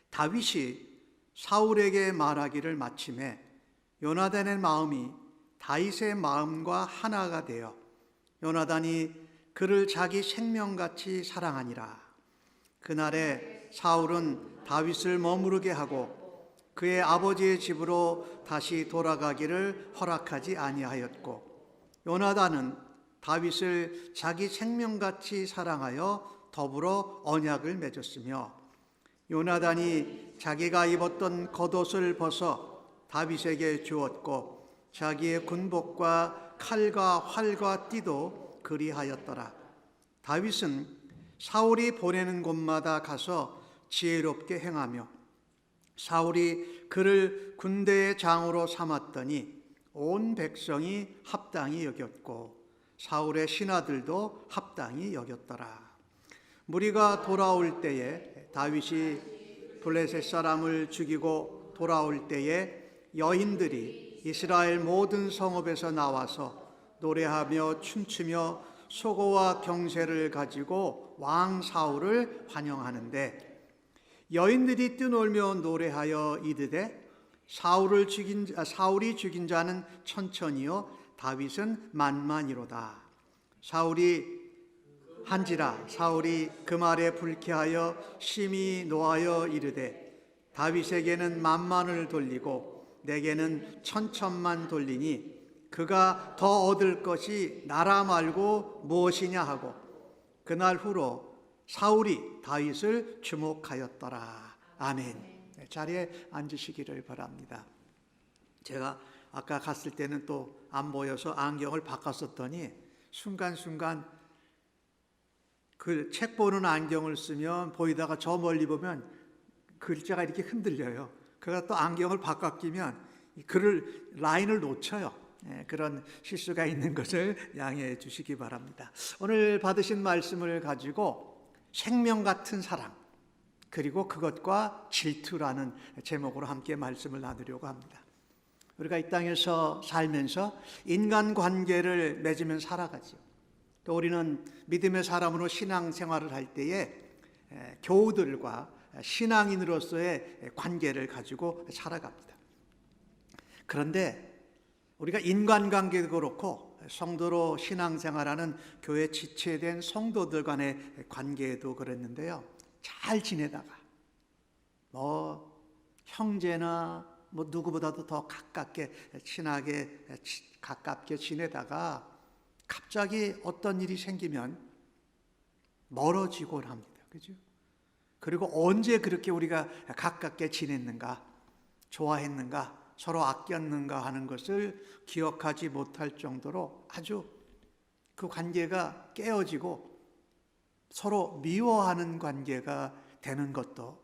다윗이 사울에게 말하기를 마침에 요나단의 마음이 다윗의 마음과 하나가 되어 요나단이 그를 자기 생명같이 사랑하니라. 그날에 사울은 다윗을 머무르게 하고 그의 아버지의 집으로 다시 돌아가기를 허락하지 아니하였고 요나단은 다윗을 자기 생명같이 사랑하여 더불어 언약을 맺었으며 요나단이 자기가 입었던 겉옷을 벗어 다윗에게 주었고 자기의 군복과 칼과 활과 띠도 그리하였더라. 다윗은 사울이 보내는 곳마다 가서 지혜롭게 행하며 사울이 그를 군대의 장으로 삼았더니 온 백성이 합당히 여겼고 사울의 신하들도 합당히 여겼더라. 무리가 돌아올 때에 다윗이 블레셋 사람을 죽이고 돌아올 때에 여인들이 이스라엘 모든 성읍에서 나와서 노래하며 춤추며 소고와 경세를 가지고 왕 사울을 환영하는데 여인들이 뛰놀며 노래하여 이르되 사울이 죽인 자는 천천히요 다윗은 만만이로다. 사울이 한지라 사울이 그 말에 불쾌하여 심히 노하여 이르되 다윗에게는 만만을 돌리고 내게는 천천만 돌리니 그가 더 얻을 것이 나라 말고 무엇이냐 하고 그날 후로 사울이 다윗을 주목하였더라. 아멘. 자리에 앉으시기를 바랍니다. 제가 아까 갔을 때는 또 안 보여서 안경을 바꿨었더니 순간순간 그 책 보는 안경을 쓰면 보이다가 저 멀리 보면 글자가 이렇게 흔들려요. 그가 또 안경을 바꿔 끼면 글을 라인을 놓쳐요. 그런 실수가 있는 것을 양해해 주시기 바랍니다. 오늘 받으신 말씀을 가지고 생명 같은 사랑 그리고 그것과 질투라는 제목으로 함께 말씀을 나누려고 합니다. 우리가 이 땅에서 살면서 인간관계를 맺으면 살아가죠. 또 우리는 믿음의 사람으로 신앙생활을 할 때에 교우들과 신앙인으로서의 관계를 가지고 살아갑니다. 그런데 우리가 인간관계도 그렇고 성도로 신앙생활하는 교회 지체된 성도들 간의 관계도 그랬는데요. 잘 지내다가 형제나 누구보다도 더 가깝게 친하게 가깝게 지내다가 갑자기 어떤 일이 생기면 멀어지곤 합니다. 그죠? 그리고 언제 그렇게 우리가 가깝게 지냈는가, 좋아했는가, 서로 아꼈는가 하는 것을 기억하지 못할 정도로 아주 그 관계가 깨어지고 서로 미워하는 관계가 되는 것도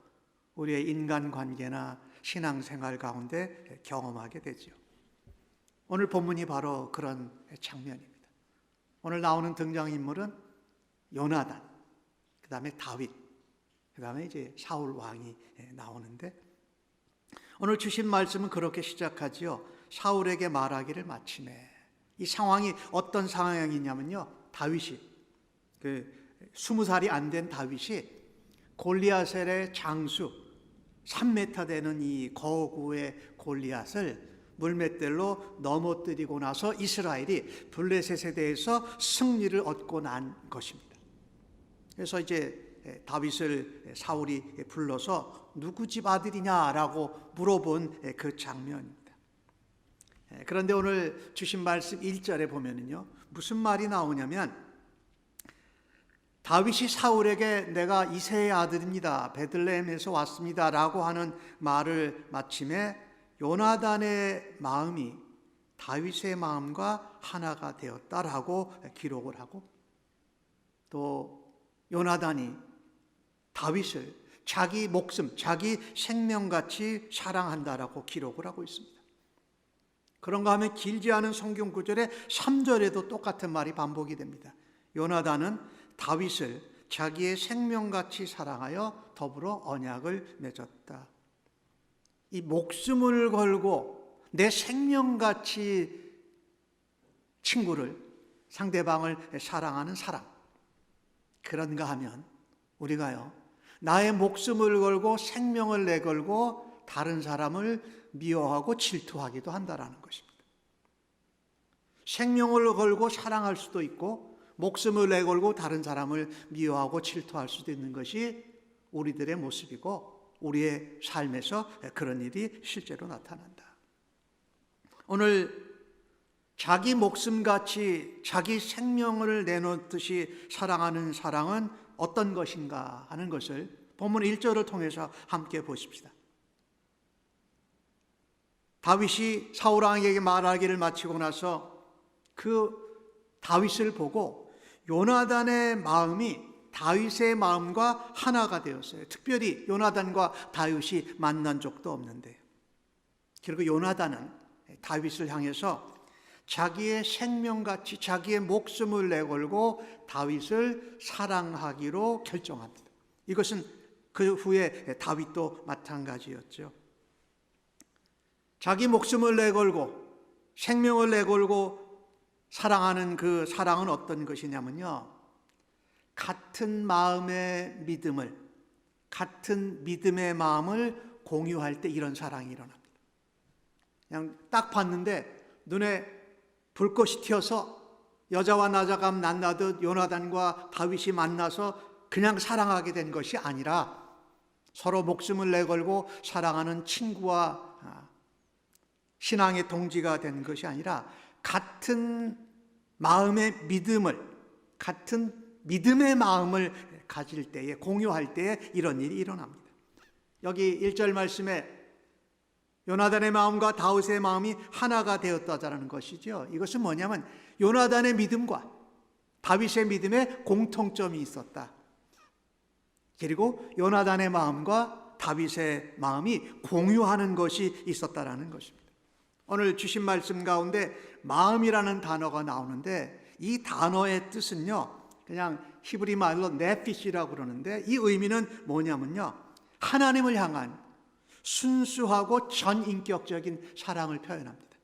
우리의 인간관계나 신앙생활 가운데 경험하게 되죠. 오늘 본문이 바로 그런 장면입니다. 오늘 나오는 등장인물은 요나단, 그 다음에 다윗, 그 다음에 이제 사울 왕이 나오는데, 오늘 주신 말씀은 그렇게 시작하지요. 사울에게 말하기를 마침에. 이 상황이 어떤 상황이냐면요, 다윗이 20살이 안 된 다윗이 골리앗의 장수 3m 되는 이 거구의 골리앗을 물맷돌로 넘어뜨리고 나서 이스라엘이 블레셋에 대해서 승리를 얻고 난 것입니다. 그래서 이제 다윗을 사울이 불러서 누구 집 아들이냐라고 물어본 그 장면입니다. 그런데 오늘 주신 말씀 1절에 보면은요, 무슨 말이 나오냐면, 다윗이 사울에게 내가 이새의 아들입니다, 베들레헴에서 왔습니다 라고 하는 말을 마침에 요나단의 마음이 다윗의 마음과 하나가 되었다라고 기록을 하고, 또 요나단이 다윗을 자기 목숨, 자기 생명같이 사랑한다라고 기록을 하고 있습니다. 그런가 하면 길지 않은 성경 구절의 3절에도 똑같은 말이 반복이 됩니다. 요나단은 다윗을 자기의 생명같이 사랑하여 더불어 언약을 맺었다. 이 목숨을 걸고 내 생명같이 친구를, 상대방을 사랑하는 사랑, 그런가 하면 우리가요, 나의 목숨을 걸고 생명을 내걸고 다른 사람을 미워하고 질투하기도 한다라는 것입니다. 생명을 걸고 사랑할 수도 있고 목숨을 내걸고 다른 사람을 미워하고 질투할 수도 있는 것이 우리들의 모습이고 우리의 삶에서 그런 일이 실제로 나타난다. 오늘 자기 목숨같이 자기 생명을 내놓듯이 사랑하는 사랑은 어떤 것인가 하는 것을 본문 1절을 통해서 함께 보십시다. 다윗이 사울 왕에게 말하기를 마치고 나서 그 다윗을 보고 요나단의 마음이 다윗의 마음과 하나가 되었어요. 특별히 요나단과 다윗이 만난 적도 없는데, 그리고 요나단은 다윗을 향해서 자기의 생명같이 자기의 목숨을 내걸고 다윗을 사랑하기로 결정합니다. 이것은 그 후에 다윗도 마찬가지였죠. 자기 목숨을 내걸고 생명을 내걸고 사랑하는 그 사랑은 어떤 것이냐면요, 같은 마음의 믿음을, 같은 믿음의 마음을 공유할 때 이런 사랑이 일어납니다. 그냥 딱 봤는데 눈에 불꽃이 튀어서 여자와 나자가 만나듯 요나단과 다윗이 만나서 그냥 사랑하게 된 것이 아니라 서로 목숨을 내걸고 사랑하는 친구와 신앙의 동지가 된 것이 아니라 같은 마음의 믿음을, 같은 믿음의 마음을 가질 때에, 공유할 때에 이런 일이 일어납니다. 여기 1절 말씀에 요나단의 마음과 다윗의 마음이 하나가 되었다라는 것이죠. 이것은 뭐냐면 요나단의 믿음과 다윗의 믿음에 공통점이 있었다. 그리고 요나단의 마음과 다윗의 마음이 공유하는 것이 있었다라는 것입니다. 오늘 주신 말씀 가운데 마음이라는 단어가 나오는데 이 단어의 뜻은요, 그냥 히브리 말로 네피시라고 그러는데 이 의미는 뭐냐면요, 하나님을 향한 순수하고 전인격적인 사랑을 표현합니다.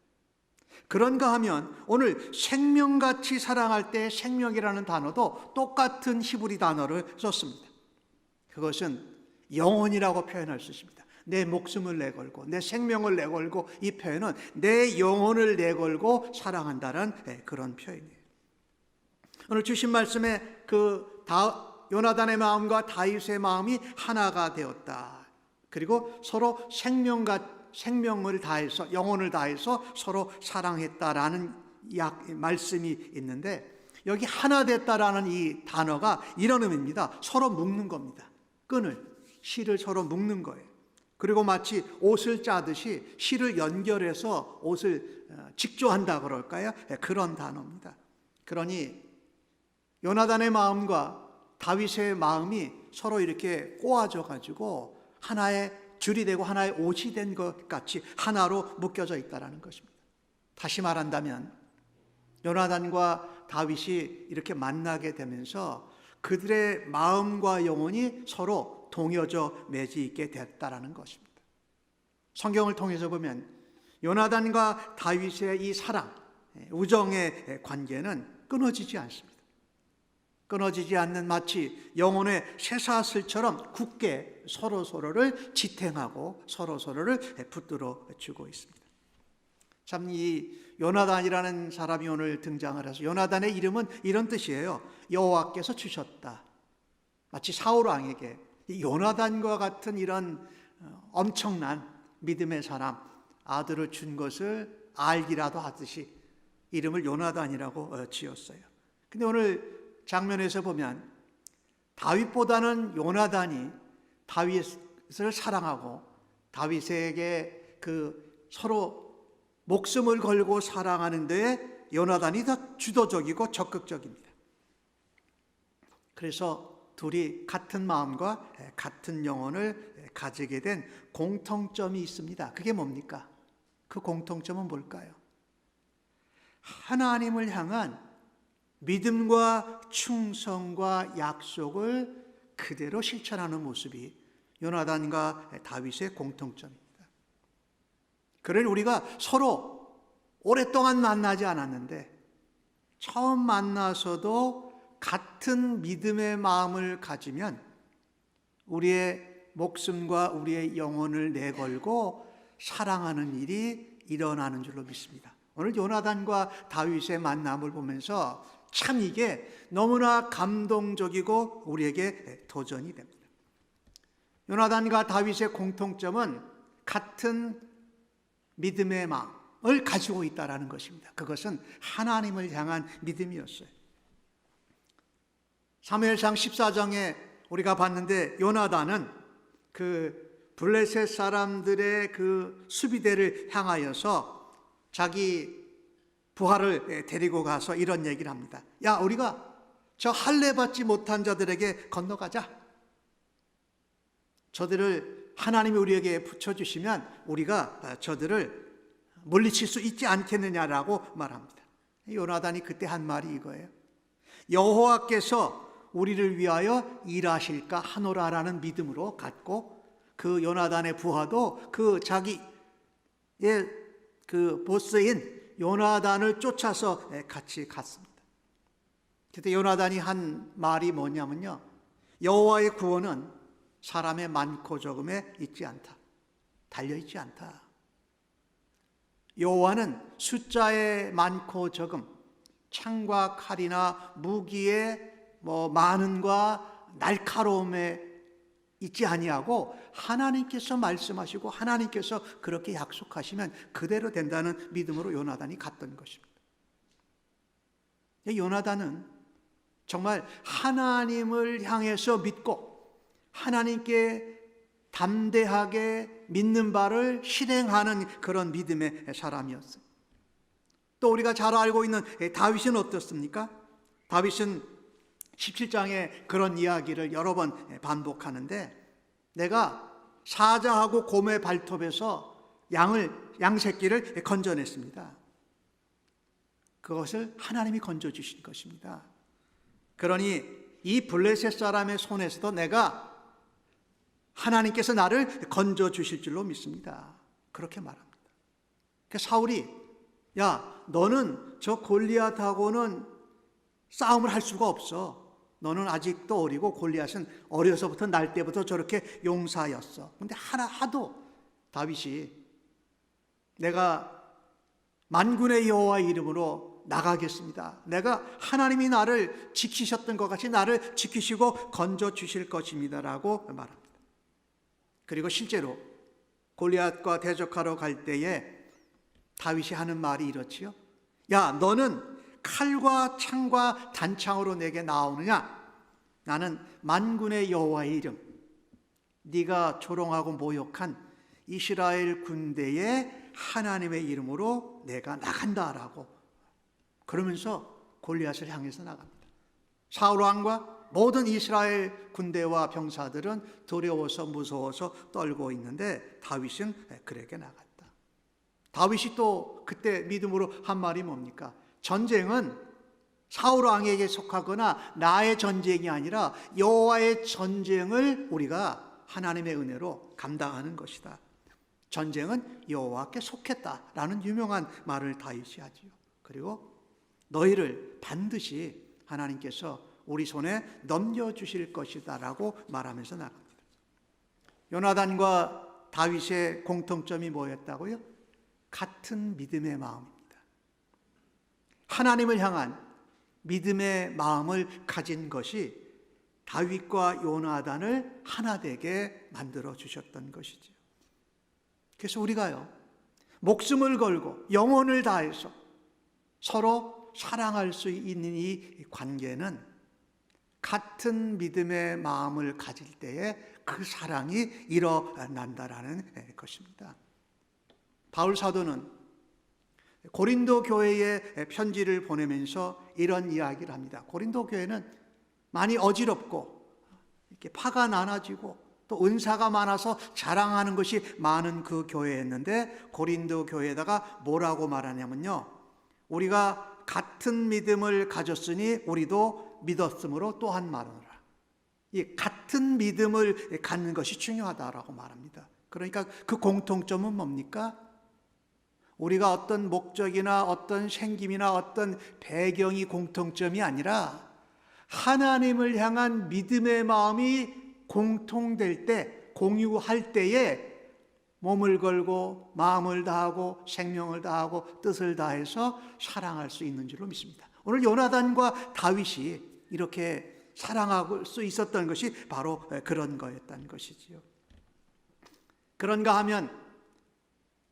그런가 하면 오늘 생명같이 사랑할 때 생명이라는 단어도 똑같은 히브리 단어를 썼습니다. 그것은 영혼이라고 표현할 수 있습니다. 내 목숨을 내걸고 내 생명을 내걸고, 이 표현은 내 영혼을 내걸고 사랑한다는 그런 표현이에요. 오늘 주신 말씀에 요나단의 마음과 다윗의 마음이 하나가 되었다. 그리고 서로 생명을 다해서, 영혼을 다해서 서로 사랑했다라는 말씀이 있는데, 여기 하나 됐다라는 이 단어가 이런 의미입니다. 서로 묶는 겁니다. 실을 서로 묶는 거예요. 그리고 마치 옷을 짜듯이 실을 연결해서 옷을 직조한다 그럴까요? 그런 단어입니다. 그러니 요나단의 마음과 다윗의 마음이 서로 이렇게 꼬아져 가지고 하나의 줄이 되고 하나의 옷이 된 것 같이 하나로 묶여져 있다라는 것입니다. 다시 말한다면 요나단과 다윗이 이렇게 만나게 되면서 그들의 마음과 영혼이 서로 동여져 맺어 있게 됐다라는 것입니다. 성경을 통해서 보면 요나단과 다윗의 이 사랑, 우정의 관계는 끊어지지 않습니다. 끊어지지 않는 마치 영혼의 쇠사슬처럼 굳게 서로서로를 지탱하고 서로서로를 붙들어 주고 있습니다. 참 이 요나단이라는 사람이 오늘 등장을 해서 요나단의 이름은 이런 뜻이에요. 여호와께서 주셨다. 마치 사울 왕에게 이 요나단과 같은 이런 엄청난 믿음의 사람, 아들을 준 것을 알기라도 하듯이 이름을 요나단이라고 지었어요. 근데 오늘 장면에서 보면 다윗보다는 요나단이 다윗을 사랑하고 다윗에게 그 서로 목숨을 걸고 사랑하는 데에 요나단이 더 주도적이고 적극적입니다. 그래서 둘이 같은 마음과 같은 영혼을 가지게 된 공통점이 있습니다. 그게 뭡니까? 그 공통점은 뭘까요? 하나님을 향한 믿음과 충성과 약속을 그대로 실천하는 모습이 요나단과 다윗의 공통점입니다. 그러니 우리가 서로 오랫동안 만나지 않았는데 처음 만나서도 같은 믿음의 마음을 가지면 우리의 목숨과 우리의 영혼을 내걸고 사랑하는 일이 일어나는 줄로 믿습니다. 오늘 요나단과 다윗의 만남을 보면서 참 이게 너무나 감동적이고 우리에게 도전이 됩니다. 요나단과 다윗의 공통점은 같은 믿음의 마음을 가지고 있다는 것입니다. 그것은 하나님을 향한 믿음이었어요. 사무엘상 14장에 우리가 봤는데 요나단은 그 블레셋 사람들의 그 수비대를 향하여서 자기 부하를 데리고 가서 이런 얘기를 합니다. 야, 우리가 저 할례 받지 못한 자들에게 건너가자. 저들을 하나님이 우리에게 붙여주시면 우리가 저들을 물리칠 수 있지 않겠느냐라고 말합니다. 요나단이 그때 한 말이 이거예요. 여호와께서 우리를 위하여 일하실까 하노라라는 믿음으로 갔고 그 요나단의 부하도 그 자기의 그 보스인 요나단을 쫓아서 같이 갔습니다. 그때 요나단이 한 말이 뭐냐면요. 여호와의 구원은 사람의 많고 적음에 있지 않다. 달려있지 않다. 여호와는 숫자의 많고 적음, 창과 칼이나 무기의 많음과 날카로움에 있지 아니하고 하나님께서 말씀하시고 하나님께서 그렇게 약속하시면 그대로 된다는 믿음으로 요나단이 갔던 것입니다. 요나단은 정말 하나님을 향해서 믿고 하나님께 담대하게 믿는 바를 실행하는 그런 믿음의 사람이었어요. 또 우리가 잘 알고 있는 다윗은 어떻습니까? 다윗은 17장에 그런 이야기를 여러 번 반복하는데 내가 사자하고 곰의 발톱에서 양새끼를 건져냈습니다. 그것을 하나님이 건져주신 것입니다. 그러니 이 블레셋 사람의 손에서도 내가 하나님께서 나를 건져주실 줄로 믿습니다. 그렇게 말합니다. 그러니까 사울이 야, 너는 저 골리앗하고는 싸움을 할 수가 없어. 너는 아직도 어리고 골리앗은 어려서부터 날 때부터 저렇게 용사였어. 근데 하도 다윗이 내가 만군의 여호와의 이름으로 나가겠습니다. 내가 하나님이 나를 지키셨던 것 같이 나를 지키시고 건져주실 것입니다라고 말합니다. 그리고 실제로 골리앗과 대적하러 갈 때에 다윗이 하는 말이 이렇지요. 야, 너는 칼과 창과 단창으로 내게 나오느냐? 나는 만군의 여호와의 이름, 네가 조롱하고 모욕한 이스라엘 군대의 하나님의 이름으로 내가 나간다라고 그러면서 골리앗을 향해서 나갑니다. 사울 왕과 모든 이스라엘 군대와 병사들은 두려워서 무서워서 떨고 있는데 다윗은 그에게 나갔다. 다윗이 또 그때 믿음으로 한 말이 뭡니까? 전쟁은 사울 왕에게 속하거나 나의 전쟁이 아니라 여호와의 전쟁을 우리가 하나님의 은혜로 감당하는 것이다. 전쟁은 여호와께 속했다라는 유명한 말을 다윗이 하지요. 그리고 너희를 반드시 하나님께서 우리 손에 넘겨주실 것이다라고 말하면서 나갑니다. 요나단과 다윗의 공통점이 뭐였다고요? 같은 믿음의 마음입니다. 하나님을 향한 믿음의 마음을 가진 것이 다윗과 요나단을 하나 되게 만들어 주셨던 것이죠. 그래서 우리가요, 목숨을 걸고 영혼을 다해서 서로 사랑할 수 있는 이 관계는 같은 믿음의 마음을 가질 때에 그 사랑이 일어난다라는 것입니다. 바울 사도는 고린도 교회에 편지를 보내면서 이런 이야기를 합니다. 고린도 교회는 많이 어지럽고 이렇게 파가 나눠지고 또 은사가 많아서 자랑하는 것이 많은 그 교회였는데 고린도 교회에다가 뭐라고 말하냐면요, 우리가 같은 믿음을 가졌으니 우리도 믿었으므로 또한 말하노라. 이 같은 믿음을 갖는 것이 중요하다라고 말합니다. 그러니까 그 공통점은 뭡니까? 우리가 어떤 목적이나 어떤 생김이나 어떤 배경이 공통점이 아니라 하나님을 향한 믿음의 마음이 공통될 때, 공유할 때에 몸을 걸고 마음을 다하고 생명을 다하고 뜻을 다해서 사랑할 수 있는 줄로 믿습니다. 오늘 요나단과 다윗이 이렇게 사랑할 수 있었던 것이 바로 그런 거였다는 것이지요. 그런가 하면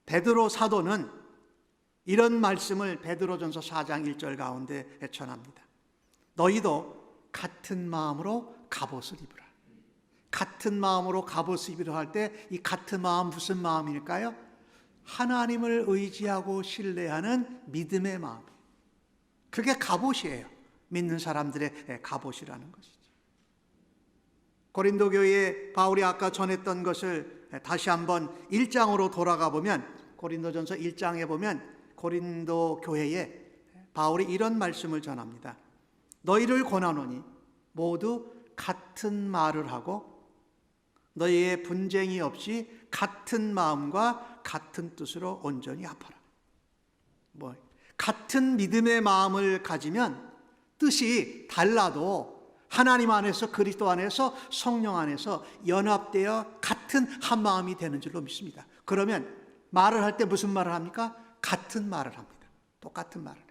베드로 사도는 이런 말씀을 베드로전서 4장 1절 가운데 전합니다. 너희도 같은 마음으로 갑옷을 입으라. 같은 마음으로 갑옷을 입으라 할 때 이 같은 마음 무슨 마음일까요? 하나님을 의지하고 신뢰하는 믿음의 마음. 그게 갑옷이에요. 믿는 사람들의 갑옷이라는 것이죠. 고린도 교회에 바울이 아까 전했던 것을 다시 한번 1장으로 돌아가 보면, 고린도전서 1장에 보면 고린도 교회에 바울이 이런 말씀을 전합니다. 너희를 권하노니 모두 같은 말을 하고 너희의 분쟁이 없이 같은 마음과 같은 뜻으로 온전히 합하라. 같은 믿음의 마음을 가지면 뜻이 달라도 하나님 안에서, 그리스도 안에서, 성령 안에서 연합되어 같은 한 마음이 되는 줄로 믿습니다. 그러면 말을 할 때 무슨 말을 합니까? 같은 말을 합니다. 똑같은 말을 해요.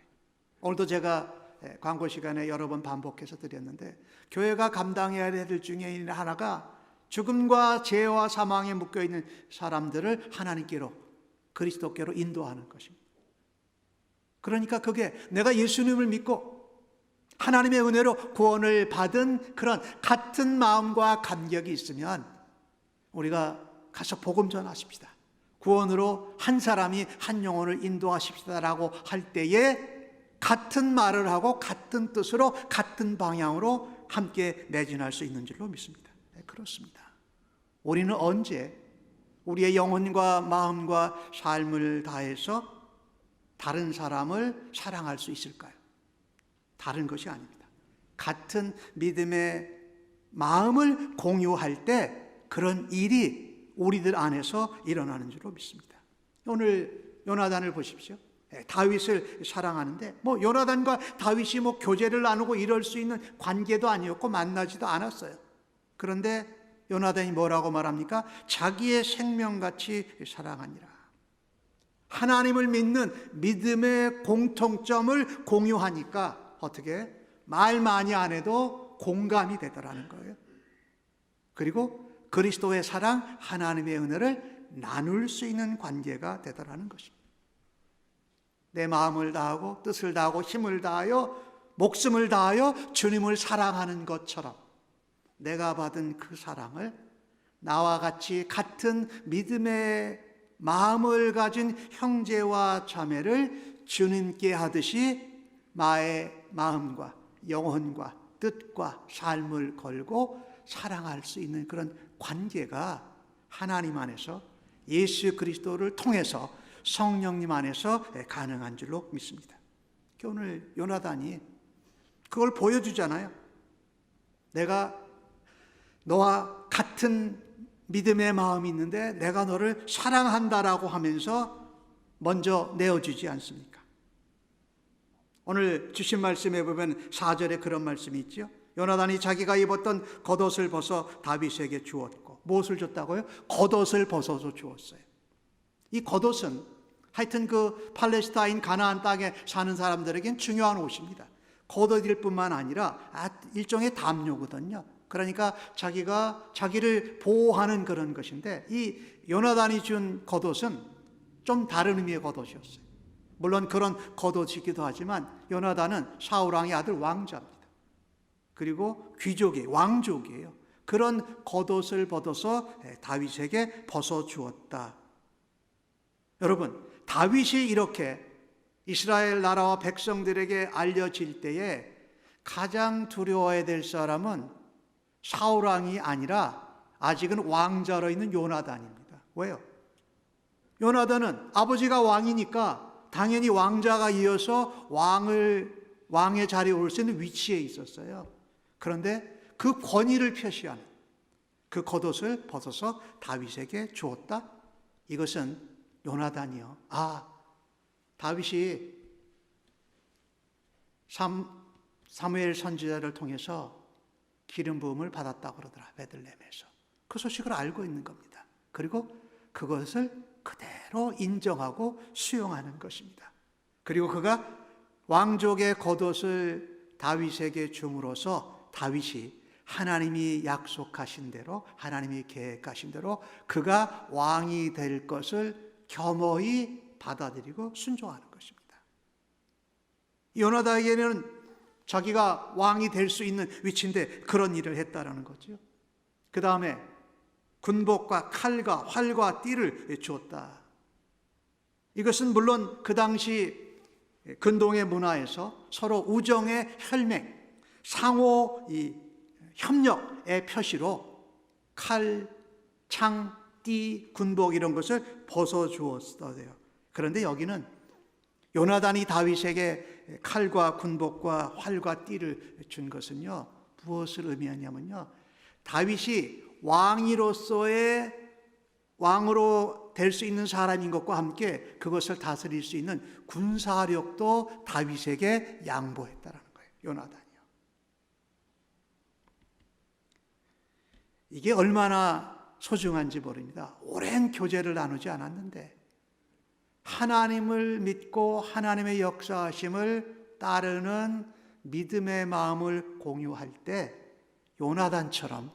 오늘도 제가 광고 시간에 여러 번 반복해서 드렸는데, 교회가 감당해야 될 일 중에 하나가 죽음과 죄와 사망에 묶여있는 사람들을 하나님께로, 그리스도께로 인도하는 것입니다. 그러니까 그게 내가 예수님을 믿고 하나님의 은혜로 구원을 받은 그런 같은 마음과 감격이 있으면 우리가 가서 복음 전하십시다. 구원으로 한 사람이 한 영혼을 인도하십시다라고 할 때에 같은 말을 하고 같은 뜻으로 같은 방향으로 함께 매진할 수 있는 줄로 믿습니다. 네, 그렇습니다. 우리는 언제 우리의 영혼과 마음과 삶을 다해서 다른 사람을 사랑할 수 있을까요? 다른 것이 아닙니다. 같은 믿음의 마음을 공유할 때 그런 일이 우리들 안에서 일어나는 줄로 믿습니다. 오늘 요나단을 보십시오. 다윗을 사랑하는데 요나단과 다윗이 교제를 나누고 이럴 수 있는 관계도 아니었고 만나지도 않았어요. 그런데 요나단이 뭐라고 말합니까? 자기의 생명같이 사랑하니라. 하나님을 믿는 믿음의 공통점을 공유하니까 어떻게? 말 많이 안 해도 공감이 되더라는 거예요. 그리고 그리스도의 사랑, 하나님의 은혜를 나눌 수 있는 관계가 되더라는 것입니다. 내 마음을 다하고 뜻을 다하고 힘을 다하여 목숨을 다하여 주님을 사랑하는 것처럼 내가 받은 그 사랑을 나와 같이 같은 믿음의 마음을 가진 형제와 자매를 주님께 하듯이 나의 마음과 영혼과 뜻과 삶을 걸고 사랑할 수 있는 그런 관계가 하나님 안에서 예수 그리스도를 통해서 성령님 안에서 가능한 줄로 믿습니다. 오늘 요나단이 그걸 보여주잖아요. 내가 너와 같은 믿음의 마음이 있는데 내가 너를 사랑한다라고 하면서 먼저 내어주지 않습니까? 오늘 주신 말씀에 보면 4절에 그런 말씀이 있죠. 요나단이 자기가 입었던 겉옷을 벗어 다윗에게 주었고, 무엇을 줬다고요? 겉옷을 벗어서 주었어요. 이 겉옷은 하여튼 그 팔레스타인 가나안 땅에 사는 사람들에겐 중요한 옷입니다. 겉옷일 뿐만 아니라 일종의 담요거든요. 그러니까 자기가 자기를 보호하는 그런 것인데, 이 요나단이 준 겉옷은 좀 다른 의미의 겉옷이었어요. 물론 그런 겉옷이기도 하지만 요나단은 사울 왕의 아들 왕자입니다. 그리고 귀족이에요. 왕족이에요. 그런 겉옷을 벗어서 다윗에게 벗어주었다. 여러분, 다윗이 이렇게 이스라엘 나라와 백성들에게 알려질 때에 가장 두려워해야 될 사람은 사울 왕이 아니라 아직은 왕자로 있는 요나단입니다. 왜요? 요나단은 아버지가 왕이니까 당연히 왕자가 이어서 왕의 자리에 올 수 있는 위치에 있었어요. 그런데 그 권위를 표시하는 그 겉옷을 벗어서 다윗에게 주었다. 이것은 요나단이요. 다윗이 사무엘 선지자를 통해서 기름 부음을 받았다고 그러더라. 베들레헴에서. 그 소식을 알고 있는 겁니다. 그리고 그것을 그대로 인정하고 수용하는 것입니다. 그리고 그가 왕족의 겉옷을 다윗에게 줌으로써 다윗이 하나님이 약속하신 대로, 하나님이 계획하신 대로 그가 왕이 될 것을 겸허히 받아들이고 순종하는 것입니다. 요나단에게는 자기가 왕이 될 수 있는 위치인데 그런 일을 했다라는 거죠. 그 다음에 군복과 칼과 활과 띠를 주었다. 이것은 물론 그 당시 근동의 문화에서 서로 우정의 혈맹, 상호 협력의 표시로 칼, 창, 띠, 군복 이런 것을 벗어주었어요. 그런데 여기는 요나단이 다윗에게 칼과 군복과 활과 띠를 준 것은요, 무엇을 의미하냐면요, 다윗이 왕으로 될 수 있는 사람인 것과 함께 그것을 다스릴 수 있는 군사력도 다윗에게 양보했다는 거예요. 요나단이요. 이게 얼마나 소중한지 모릅니다. 오랜 교제를 나누지 않았는데 하나님을 믿고 하나님의 역사하심을 따르는 믿음의 마음을 공유할 때 요나단처럼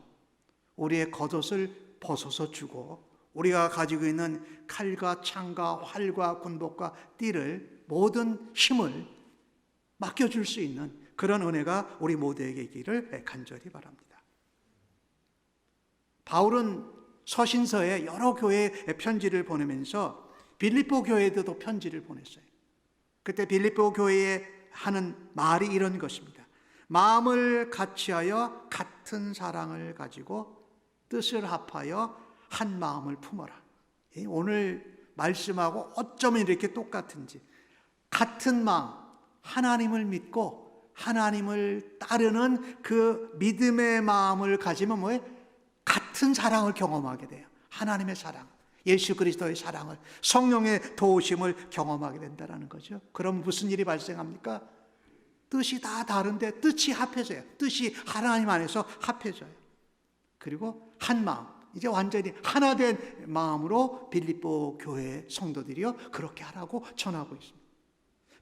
우리의 겉옷을 벗어서 주고 우리가 가지고 있는 칼과 창과 활과 군복과 띠를 모든 힘을 맡겨줄 수 있는 그런 은혜가 우리 모두에게 있기를 간절히 바랍니다. 바울은 서신서에 여러 교회에 편지를 보내면서 빌립보 교회에도 편지를 보냈어요. 그때 빌립보 교회에 하는 말이 이런 것입니다. 마음을 같이하여 같은 사랑을 가지고 뜻을 합하여 한 마음을 품어라. 오늘 말씀하고 어쩌면 이렇게 똑같은지, 같은 마음, 하나님을 믿고 하나님을 따르는 그 믿음의 마음을 가지면 뭐예요? 같은 사랑을 경험하게 돼요. 하나님의 사랑, 예수 그리스도의 사랑을, 성령의 도우심을 경험하게 된다는 거죠. 그럼 무슨 일이 발생합니까? 뜻이 다 다른데 뜻이 합해져요. 뜻이 하나님 안에서 합해져요. 그리고 한 마음, 이제 완전히 하나 된 마음으로 빌립보 교회 성도들이요 그렇게 하라고 전하고 있습니다.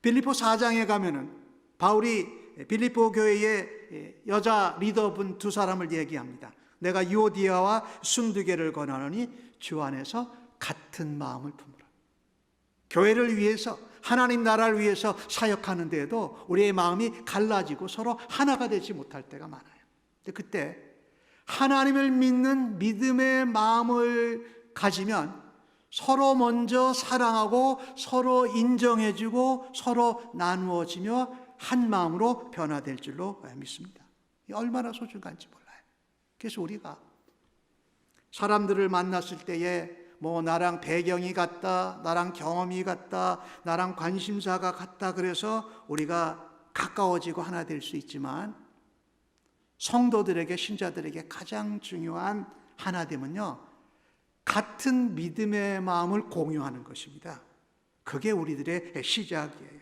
빌립보 4장에 가면은 바울이 빌립보 교회의 여자 리더분 두 사람을 얘기합니다. 내가 유오디아와 순두개를 권하노니 주 안에서 같은 마음을 품으라. 교회를 위해서, 하나님 나라를 위해서 사역하는 데에도 우리의 마음이 갈라지고 서로 하나가 되지 못할 때가 많아요. 근데 그때 하나님을 믿는 믿음의 마음을 가지면 서로 먼저 사랑하고 서로 인정해주고 서로 나누어지며 한 마음으로 변화될 줄로 믿습니다. 얼마나 소중한지 몰라요. 그래서 우리가 사람들을 만났을 때에 뭐 나랑 배경이 같다, 나랑 경험이 같다, 나랑 관심사가 같다, 그래서 우리가 가까워지고 하나 될 수 있지만 성도들에게, 신자들에게 가장 중요한 하나됨은요, 같은 믿음의 마음을 공유하는 것입니다. 그게 우리들의 시작이에요.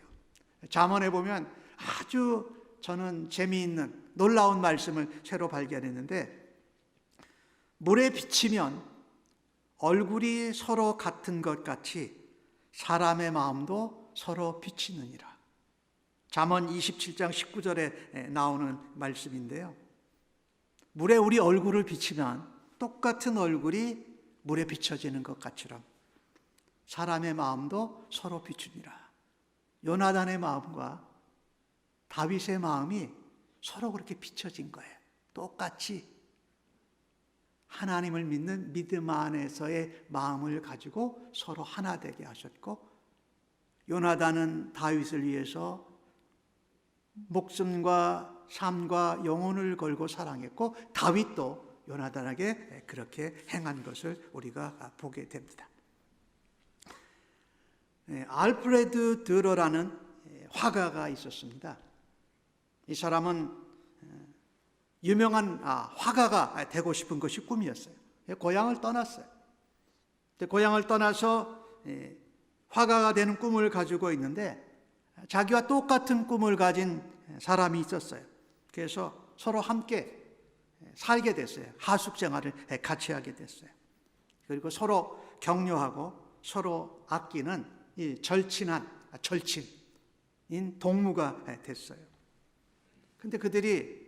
잠언에 보면 아주 저는 재미있는 놀라운 말씀을 새로 발견했는데, 물에 비치면 얼굴이 서로 같은 것 같이 사람의 마음도 서로 비치느니라. 잠언 27장 19절에 나오는 말씀인데요. 물에 우리 얼굴을 비치면 똑같은 얼굴이 물에 비춰지는 것 같처럼 사람의 마음도 서로 비추니라. 요나단의 마음과 다윗의 마음이 서로 그렇게 비춰진 거예요. 똑같이 하나님을 믿는 믿음 안에서의 마음을 가지고 서로 하나 되게 하셨고, 요나단은 다윗을 위해서 목숨과 삶과 영혼을 걸고 사랑했고, 다윗도 요나단에게 그렇게 행한 것을 우리가 보게 됩니다. 알프레드 드러라는 화가가 있었습니다. 이 사람은 유명한 화가가 되고 싶은 것이 꿈이었어요. 고향을 떠났어요. 고향을 떠나서 화가가 되는 꿈을 가지고 있는데, 자기와 똑같은 꿈을 가진 사람이 있었어요. 그래서 서로 함께 살게 됐어요. 하숙 생활을 같이 하게 됐어요. 그리고 서로 격려하고 서로 아끼는 이 절친인 동무가 됐어요. 근데 그들이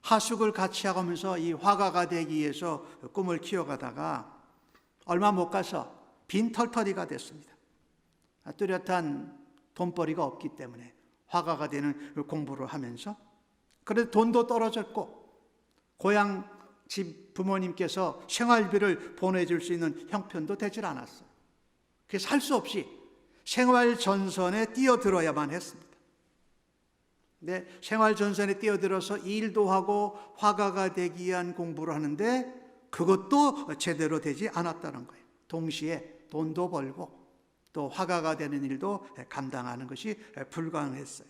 하숙을 같이 하면서 이 화가가 되기 위해서 꿈을 키워가다가 얼마 못 가서 빈털터리가 됐습니다. 뚜렷한 돈벌이가 없기 때문에 화가가 되는 공부를 하면서, 그래도 돈도 떨어졌고 고향 집 부모님께서 생활비를 보내줄 수 있는 형편도 되질 않았어요. 그래서 할 수 없이 생활전선에 뛰어들어야만 했습니다. 근데 생활전선에 뛰어들어서 일도 하고 화가가 되기 위한 공부를 하는데 그것도 제대로 되지 않았다는 거예요. 동시에 돈도 벌고 또 화가가 되는 일도 감당하는 것이 불가능했어요.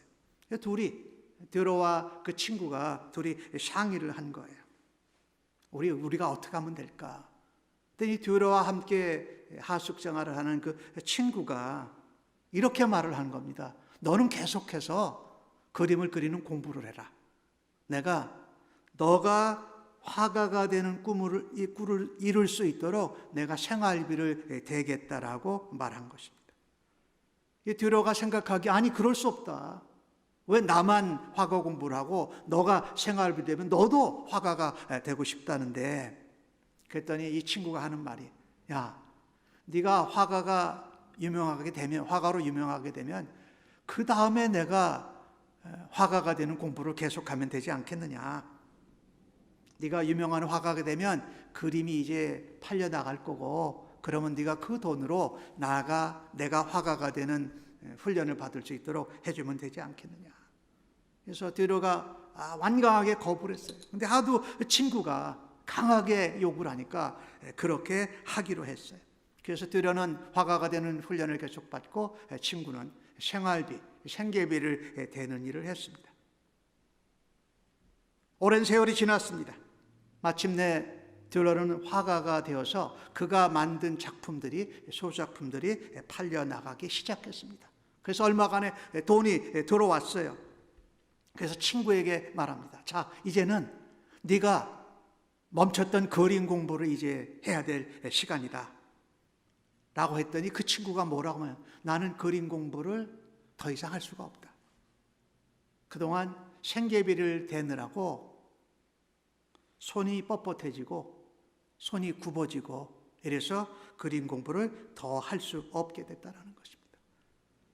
드로와 그 친구가 둘이 상의를 한 거예요. 우리가 어떻게 하면 될까? 그랬더니 드로와 함께 하숙 생활을 하는 그 친구가 이렇게 말을 한 겁니다. 너는 계속해서 그림을 그리는 공부를 해라. 너가 화가가 되는 꿈을 이룰 수 있도록 내가 생활비를 대겠다라고 말한 것입니다. 이 드로가 생각하기에 아니 그럴 수 없다. 왜 나만 화가 공부를 하고 너가 생활비 되면 너도 화가가 되고 싶다는데, 그랬더니 이 친구가 하는 말이, 야, 네가 화가로 유명하게 되면 그 다음에 내가 화가가 되는 공부를 계속하면 되지 않겠느냐. 네가 유명한 화가가 되면 그림이 이제 팔려 나갈 거고, 그러면 네가 그 돈으로 내가 화가가 되는 훈련을 받을 수 있도록 해주면 되지 않겠느냐. 그래서 드로가 완강하게 거부를 했어요. 근데 하도 친구가 강하게 요구를 하니까 그렇게 하기로 했어요. 그래서 드로는 화가가 되는 훈련을 계속 받고 친구는 생계비를 대는 일을 했습니다. 오랜 세월이 지났습니다. 마침내 드로는 화가가 되어서 그가 만든 소작품들이 팔려 나가기 시작했습니다. 그래서 얼마간의 돈이 들어왔어요. 그래서 친구에게 말합니다. 자, 이제는 네가 멈췄던 그림 공부를 이제 해야 될 시간이다 라고 했더니 그 친구가 뭐라고 하면, 나는 그림 공부를 더 이상 할 수가 없다. 그동안 생계비를 대느라고 손이 뻣뻣해지고 손이 굽어지고 이래서 그림 공부를 더 할 수 없게 됐다는 것입니다.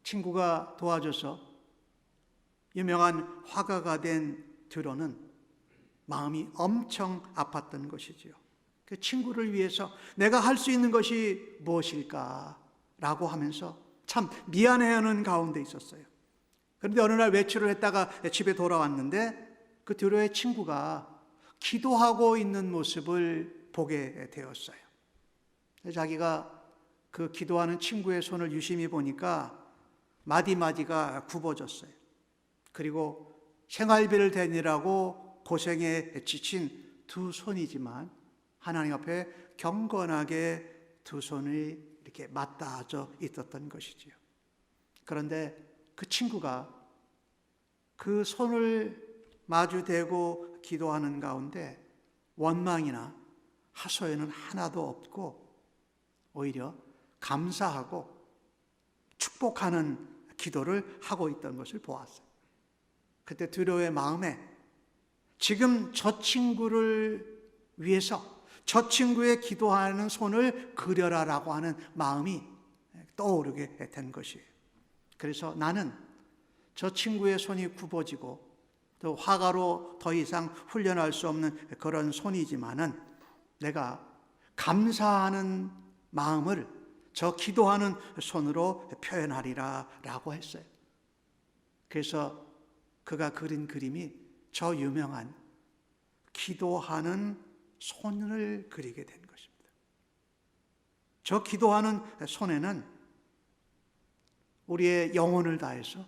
친구가 도와줘서 유명한 화가가 된 드로는 마음이 엄청 아팠던 것이지요. 그 친구를 위해서 내가 할 수 있는 것이 무엇일까라고 하면서 참 미안해하는 가운데 있었어요. 그런데 어느 날 외출을 했다가 집에 돌아왔는데 그 두로의 친구가 기도하고 있는 모습을 보게 되었어요. 자기가 그 기도하는 친구의 손을 유심히 보니까 마디마디가 굽어졌어요. 그리고 생활비를 대느라고 고생에 지친 두 손이지만 하나님 앞에 경건하게 두 손이 이렇게 맞닿아져 있었던 것이지요. 그런데 그 친구가 그 손을 마주대고 기도하는 가운데 원망이나 하소연은 하나도 없고 오히려 감사하고 축복하는 기도를 하고 있던 것을 보았어요. 그때 두려의 마음에 지금 저 친구를 위해서 저 친구의 기도하는 손을 그려라라고 하는 마음이 떠오르게 된 것이에요. 그래서 나는 저 친구의 손이 굽어지고 또 화가로 더 이상 훈련할 수 없는 그런 손이지만은 내가 감사하는 마음을 저 기도하는 손으로 표현하리라 라고 했어요. 그래서 그가 그린 그림이 저 유명한 기도하는 손을 그리게 된 것입니다. 저 기도하는 손에는 우리의 영혼을 다해서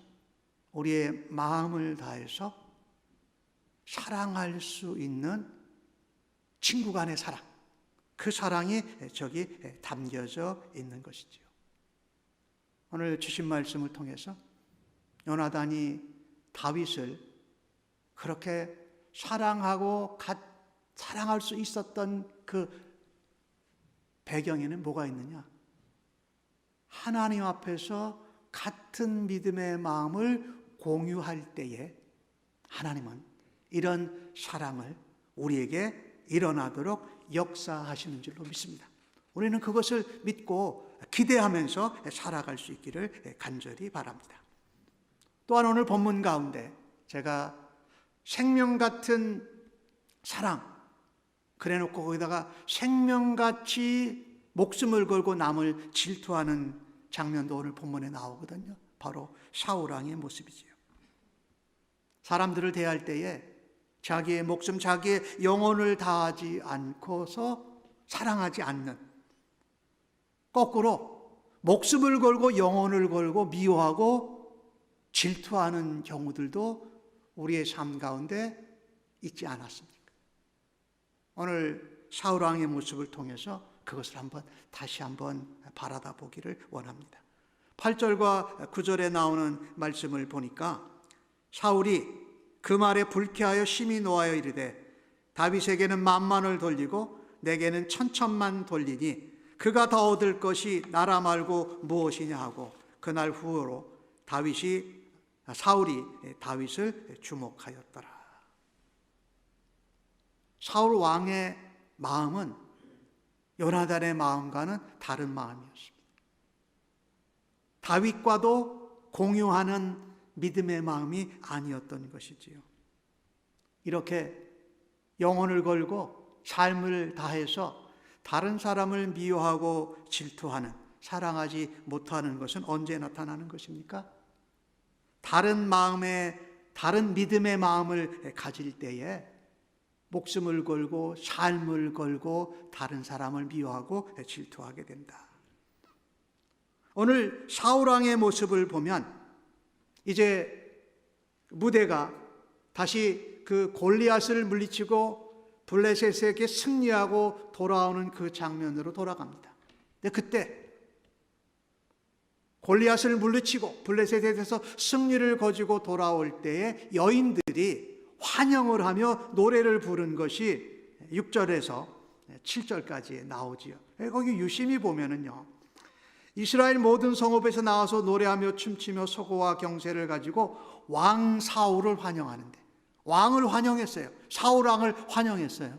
우리의 마음을 다해서 사랑할 수 있는 친구 간의 사랑, 그 사랑이 저기 담겨져 있는 것이지요. 오늘 주신 말씀을 통해서 요나단이 다윗을 그렇게 사랑하고 사랑할 수 있었던 그 배경에는 뭐가 있느냐? 하나님 앞에서 같은 믿음의 마음을 공유할 때에 하나님은 이런 사랑을 우리에게 일어나도록 역사하시는 줄로 믿습니다. 우리는 그것을 믿고 기대하면서 살아갈 수 있기를 간절히 바랍니다. 또한 오늘 본문 가운데 제가 생명 같은 사랑 그래놓고 거기다가 생명같이 목숨을 걸고 남을 질투하는 장면도 오늘 본문에 나오거든요. 바로 사울왕의 모습이지요. 사람들을 대할 때에 자기의 목숨, 자기의 영혼을 다하지 않고서 사랑하지 않는, 거꾸로 목숨을 걸고 영혼을 걸고 미워하고 질투하는 경우들도 우리의 삶 가운데 있지 않았습니까? 오늘 사울왕의 모습을 통해서 그것을 다시 한번 바라다 보기를 원합니다. 8절과 9절에 나오는 말씀을 보니까 사울이 그 말에 불쾌하여 심히 노하여 이르되 다윗에게는 만만을 돌리고 내게는 천천만 돌리니 그가 더 얻을 것이 나라 말고 무엇이냐 하고 그날 후로 사울이 다윗을 주목하였더라. 사울 왕의 마음은 요나단의 마음과는 다른 마음이었습니다. 다윗과도 공유하는 믿음의 마음이 아니었던 것이지요. 이렇게 영혼을 걸고 삶을 다해서 다른 사람을 미워하고 질투하는, 사랑하지 못하는 것은 언제 나타나는 것입니까? 다른 믿음의 마음을 가질 때에 목숨을 걸고 삶을 걸고 다른 사람을 미워하고 질투하게 된다. 오늘 사울왕의 모습을 보면 이제 무대가 다시 그 골리앗을 물리치고 블레셋에게 승리하고 돌아오는 그 장면으로 돌아갑니다. 근데 그때 골리앗을 물리치고 블레셋에 대해서 승리를 거지고 돌아올 때에 여인들이 환영을 하며 노래를 부른 것이 6절에서 7절까지 나오지요. 거기 유심히 보면은요, 이스라엘 모든 성읍에서 나와서 노래하며 춤추며 소고와 경세를 가지고 왕 사울을 환영하는데, 왕을 환영했어요. 사울 왕을 환영했어요.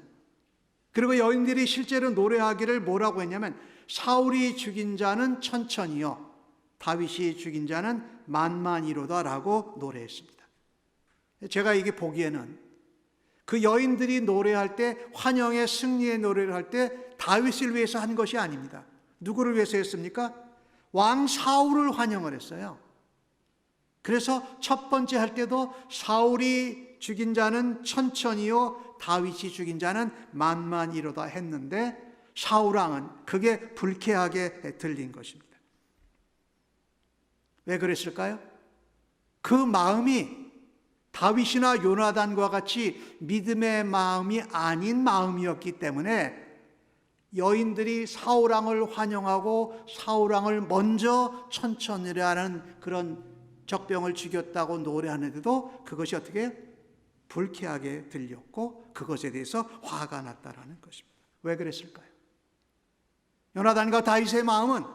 그리고 여인들이 실제로 노래하기를 뭐라고 했냐면 사울이 죽인 자는 천천히요 다윗이 죽인 자는 만만이로다 라고 노래했습니다. 제가 이게 보기에는 그 여인들이 노래할 때, 환영의 승리의 노래를 할 때 다윗을 위해서 한 것이 아닙니다. 누구를 위해서 했습니까? 왕 사울을 환영을 했어요. 그래서 첫 번째 할 때도 사울이 죽인 자는 천천히요 다윗이 죽인 자는 만만이로다 했는데 사울 왕은 그게 불쾌하게 들린 것입니다. 왜 그랬을까요? 그 마음이 다윗이나 요나단과 같이 믿음의 마음이 아닌 마음이었기 때문에 여인들이 사울 왕을 환영하고 사울 왕을 먼저 천천히라 하는 그런 적병을 죽였다고 노래하는데도 그것이 어떻게 해요? 불쾌하게 들렸고 그것에 대해서 화가 났다라는 것입니다. 왜 그랬을까요? 요나단과 다윗의 마음은,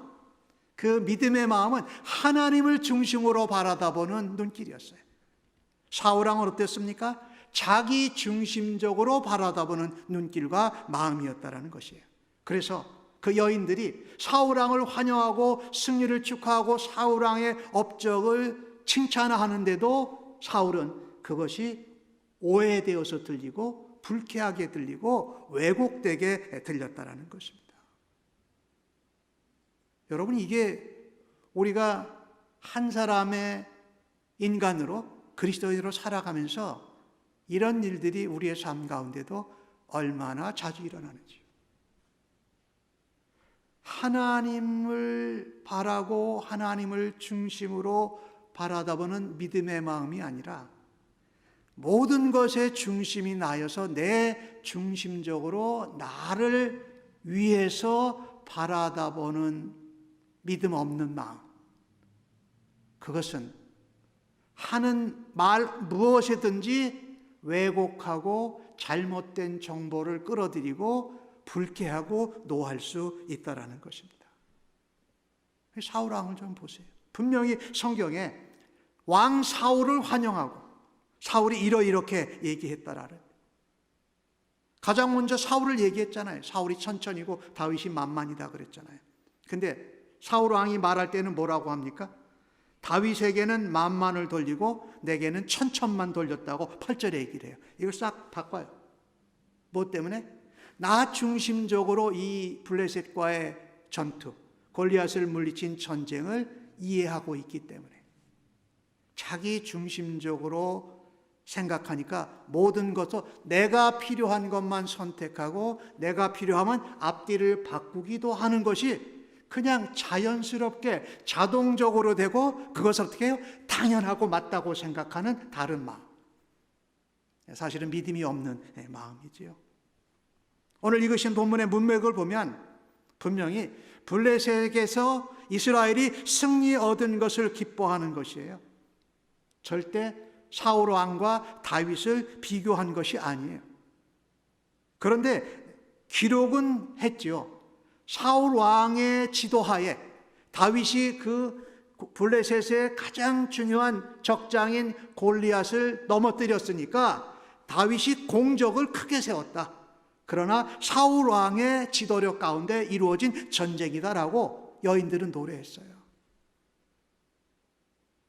그 믿음의 마음은 하나님을 중심으로 바라다보는 눈길이었어요. 사울 왕은 어땠습니까? 자기 중심적으로 바라다보는 눈길과 마음이었다라는 것이에요. 그래서 그 여인들이 사울 왕을 환영하고 승리를 축하하고 사울 왕의 업적을 칭찬하는데도 사울은 그것이 오해되어서 들리고 불쾌하게 들리고 왜곡되게 들렸다라는 것입니다. 여러분, 이게 우리가 한 사람의 인간으로 그리스도인으로 살아가면서 이런 일들이 우리의 삶 가운데도 얼마나 자주 일어나는지. 하나님을 바라고 하나님을 중심으로 바라다보는 믿음의 마음이 아니라 모든 것의 중심이 나여서 내 중심적으로 나를 위해서 바라다보는 믿음 없는 마음, 그것은 하는 말 무엇이든지 왜곡하고 잘못된 정보를 끌어들이고 불쾌하고 노할 수 있다라는 것입니다. 사울 왕을 좀 보세요. 분명히 성경에 왕 사울을 환영하고 사울이 이렇게 얘기했다라는, 가장 먼저 사울을 얘기했잖아요. 사울이 천천히고 다윗이 만만이다 그랬잖아요. 근데 사울 왕이 말할 때는 뭐라고 합니까? 다윗에게는 만만을 돌리고 내게는 천천만 돌렸다고 8절에 얘기를 해요. 이걸 싹 바꿔요. 뭐 때문에? 나 중심적으로 이 블레셋과의 전투, 골리앗을 물리친 전쟁을 이해하고 있기 때문에 자기 중심적으로 생각하니까 모든 것도 내가 필요한 것만 선택하고 내가 필요하면 앞뒤를 바꾸기도 하는 것이 그냥 자연스럽게 자동적으로 되고 그것을 어떻게 해요? 당연하고 맞다고 생각하는 다른 마음. 사실은 믿음이 없는 마음이지요. 오늘 읽으신 본문의 문맥을 보면 분명히 블레셋에게서 이스라엘이 승리 얻은 것을 기뻐하는 것이에요. 절대 사울 왕과 다윗을 비교한 것이 아니에요. 그런데 기록은 했지요. 사울 왕의 지도하에 다윗이 그 블레셋의 가장 중요한 적장인 골리앗을 넘어뜨렸으니까 다윗이 공적을 크게 세웠다. 그러나 사울 왕의 지도력 가운데 이루어진 전쟁이다라고 여인들은 노래했어요.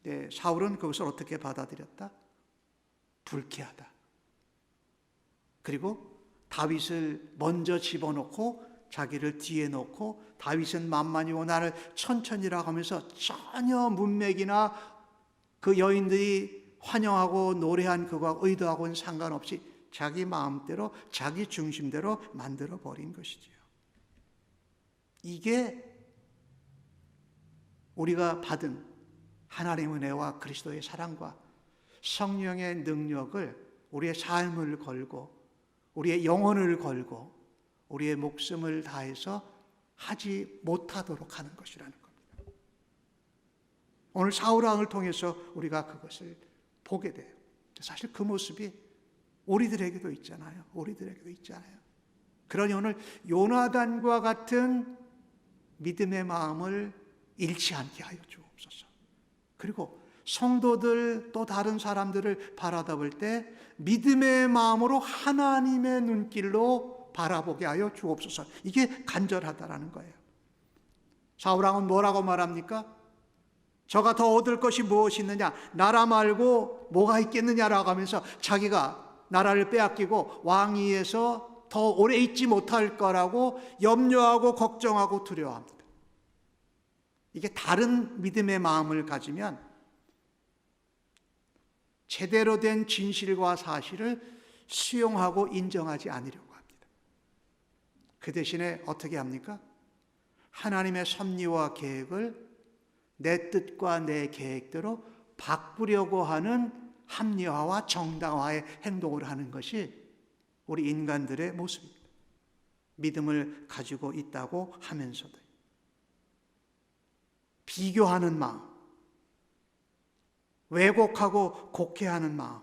네, 사울은 그것을 어떻게 받아들였다? 불쾌하다. 그리고 다윗을 먼저 집어넣고 자기를 뒤에 놓고 다윗은 만만이고 나를 천천히라고 하면서 전혀 문맥이나 그 여인들이 환영하고 노래한 그거와 의도하고는 상관없이 자기 마음대로 자기 중심대로 만들어 버린 것이지요. 이게 우리가 받은 하나님의 은혜와 그리스도의 사랑과 성령의 능력을 우리의 삶을 걸고 우리의 영혼을 걸고 우리의 목숨을 다해서 하지 못하도록 하는 것이라는 겁니다. 오늘 사울 왕을 통해서 우리가 그것을 보게 돼요. 사실 그 모습이 우리들에게도 있잖아요. 우리들에게도 있잖아요. 그러니 오늘 요나단과 같은 믿음의 마음을 잃지 않게 하여 주옵소서. 그리고 성도들 또 다른 사람들을 바라볼 때 믿음의 마음으로 하나님의 눈길로 바라보게 하여 주옵소서. 이게 간절하다라는 거예요. 사울 왕은 뭐라고 말합니까? 저가 더 얻을 것이 무엇이 있느냐? 나라 말고 뭐가 있겠느냐라고 하면서 자기가 나라를 빼앗기고 왕위에서 더 오래 있지 못할 거라고 염려하고 걱정하고 두려워합니다. 이게 다른 믿음의 마음을 가지면 제대로 된 진실과 사실을 수용하고 인정하지 않으려고 합니다. 그 대신에 어떻게 합니까? 하나님의 섭리와 계획을 내 뜻과 내 계획대로 바꾸려고 하는 합리화와 정당화의 행동을 하는 것이 우리 인간들의 모습입니다. 믿음을 가지고 있다고 하면서도 비교하는 마음, 왜곡하고 곡해하는 마음,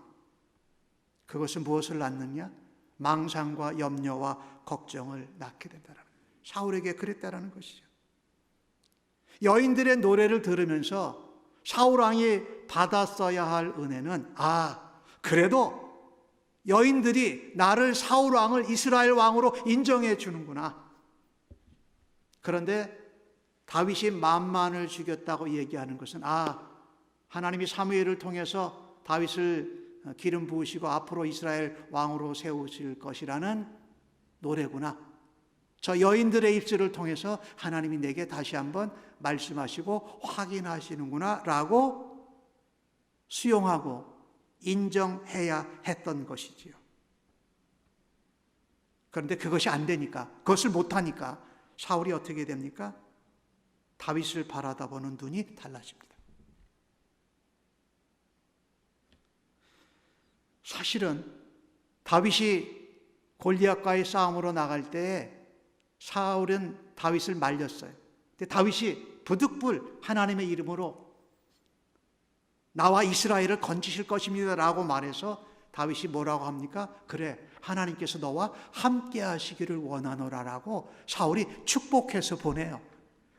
그것은 무엇을 낳느냐? 망상과 염려와 걱정을 낳게 된다는 거예요. 사울에게 그랬다라는 것이죠. 여인들의 노래를 들으면서 사울왕이 받았어야 할 은혜는, 그래도 여인들이 나를 사울왕을 이스라엘 왕으로 인정해 주는구나. 그런데 다윗이 만만을 죽였다고 얘기하는 것은, 하나님이 사무엘을 통해서 다윗을 기름 부으시고 앞으로 이스라엘 왕으로 세우실 것이라는 노래구나. 저 여인들의 입술을 통해서 하나님이 내게 다시 한번 말씀하시고 확인하시는구나 라고 수용하고 인정해야 했던 것이지요. 그런데 그것이 안 되니까, 그것을 못하니까 사울이 어떻게 됩니까? 다윗을 바라다 보는 눈이 달라집니다. 사실은 다윗이 골리앗과의 싸움으로 나갈 때에 사울은 다윗을 말렸어요. 근데 다윗이 부득불 하나님의 이름으로 나와 이스라엘을 건지실 것입니다 라고 말해서 다윗이 뭐라고 합니까? 그래, 하나님께서 너와 함께 하시기를 원하노라 라고 사울이 축복해서 보내요.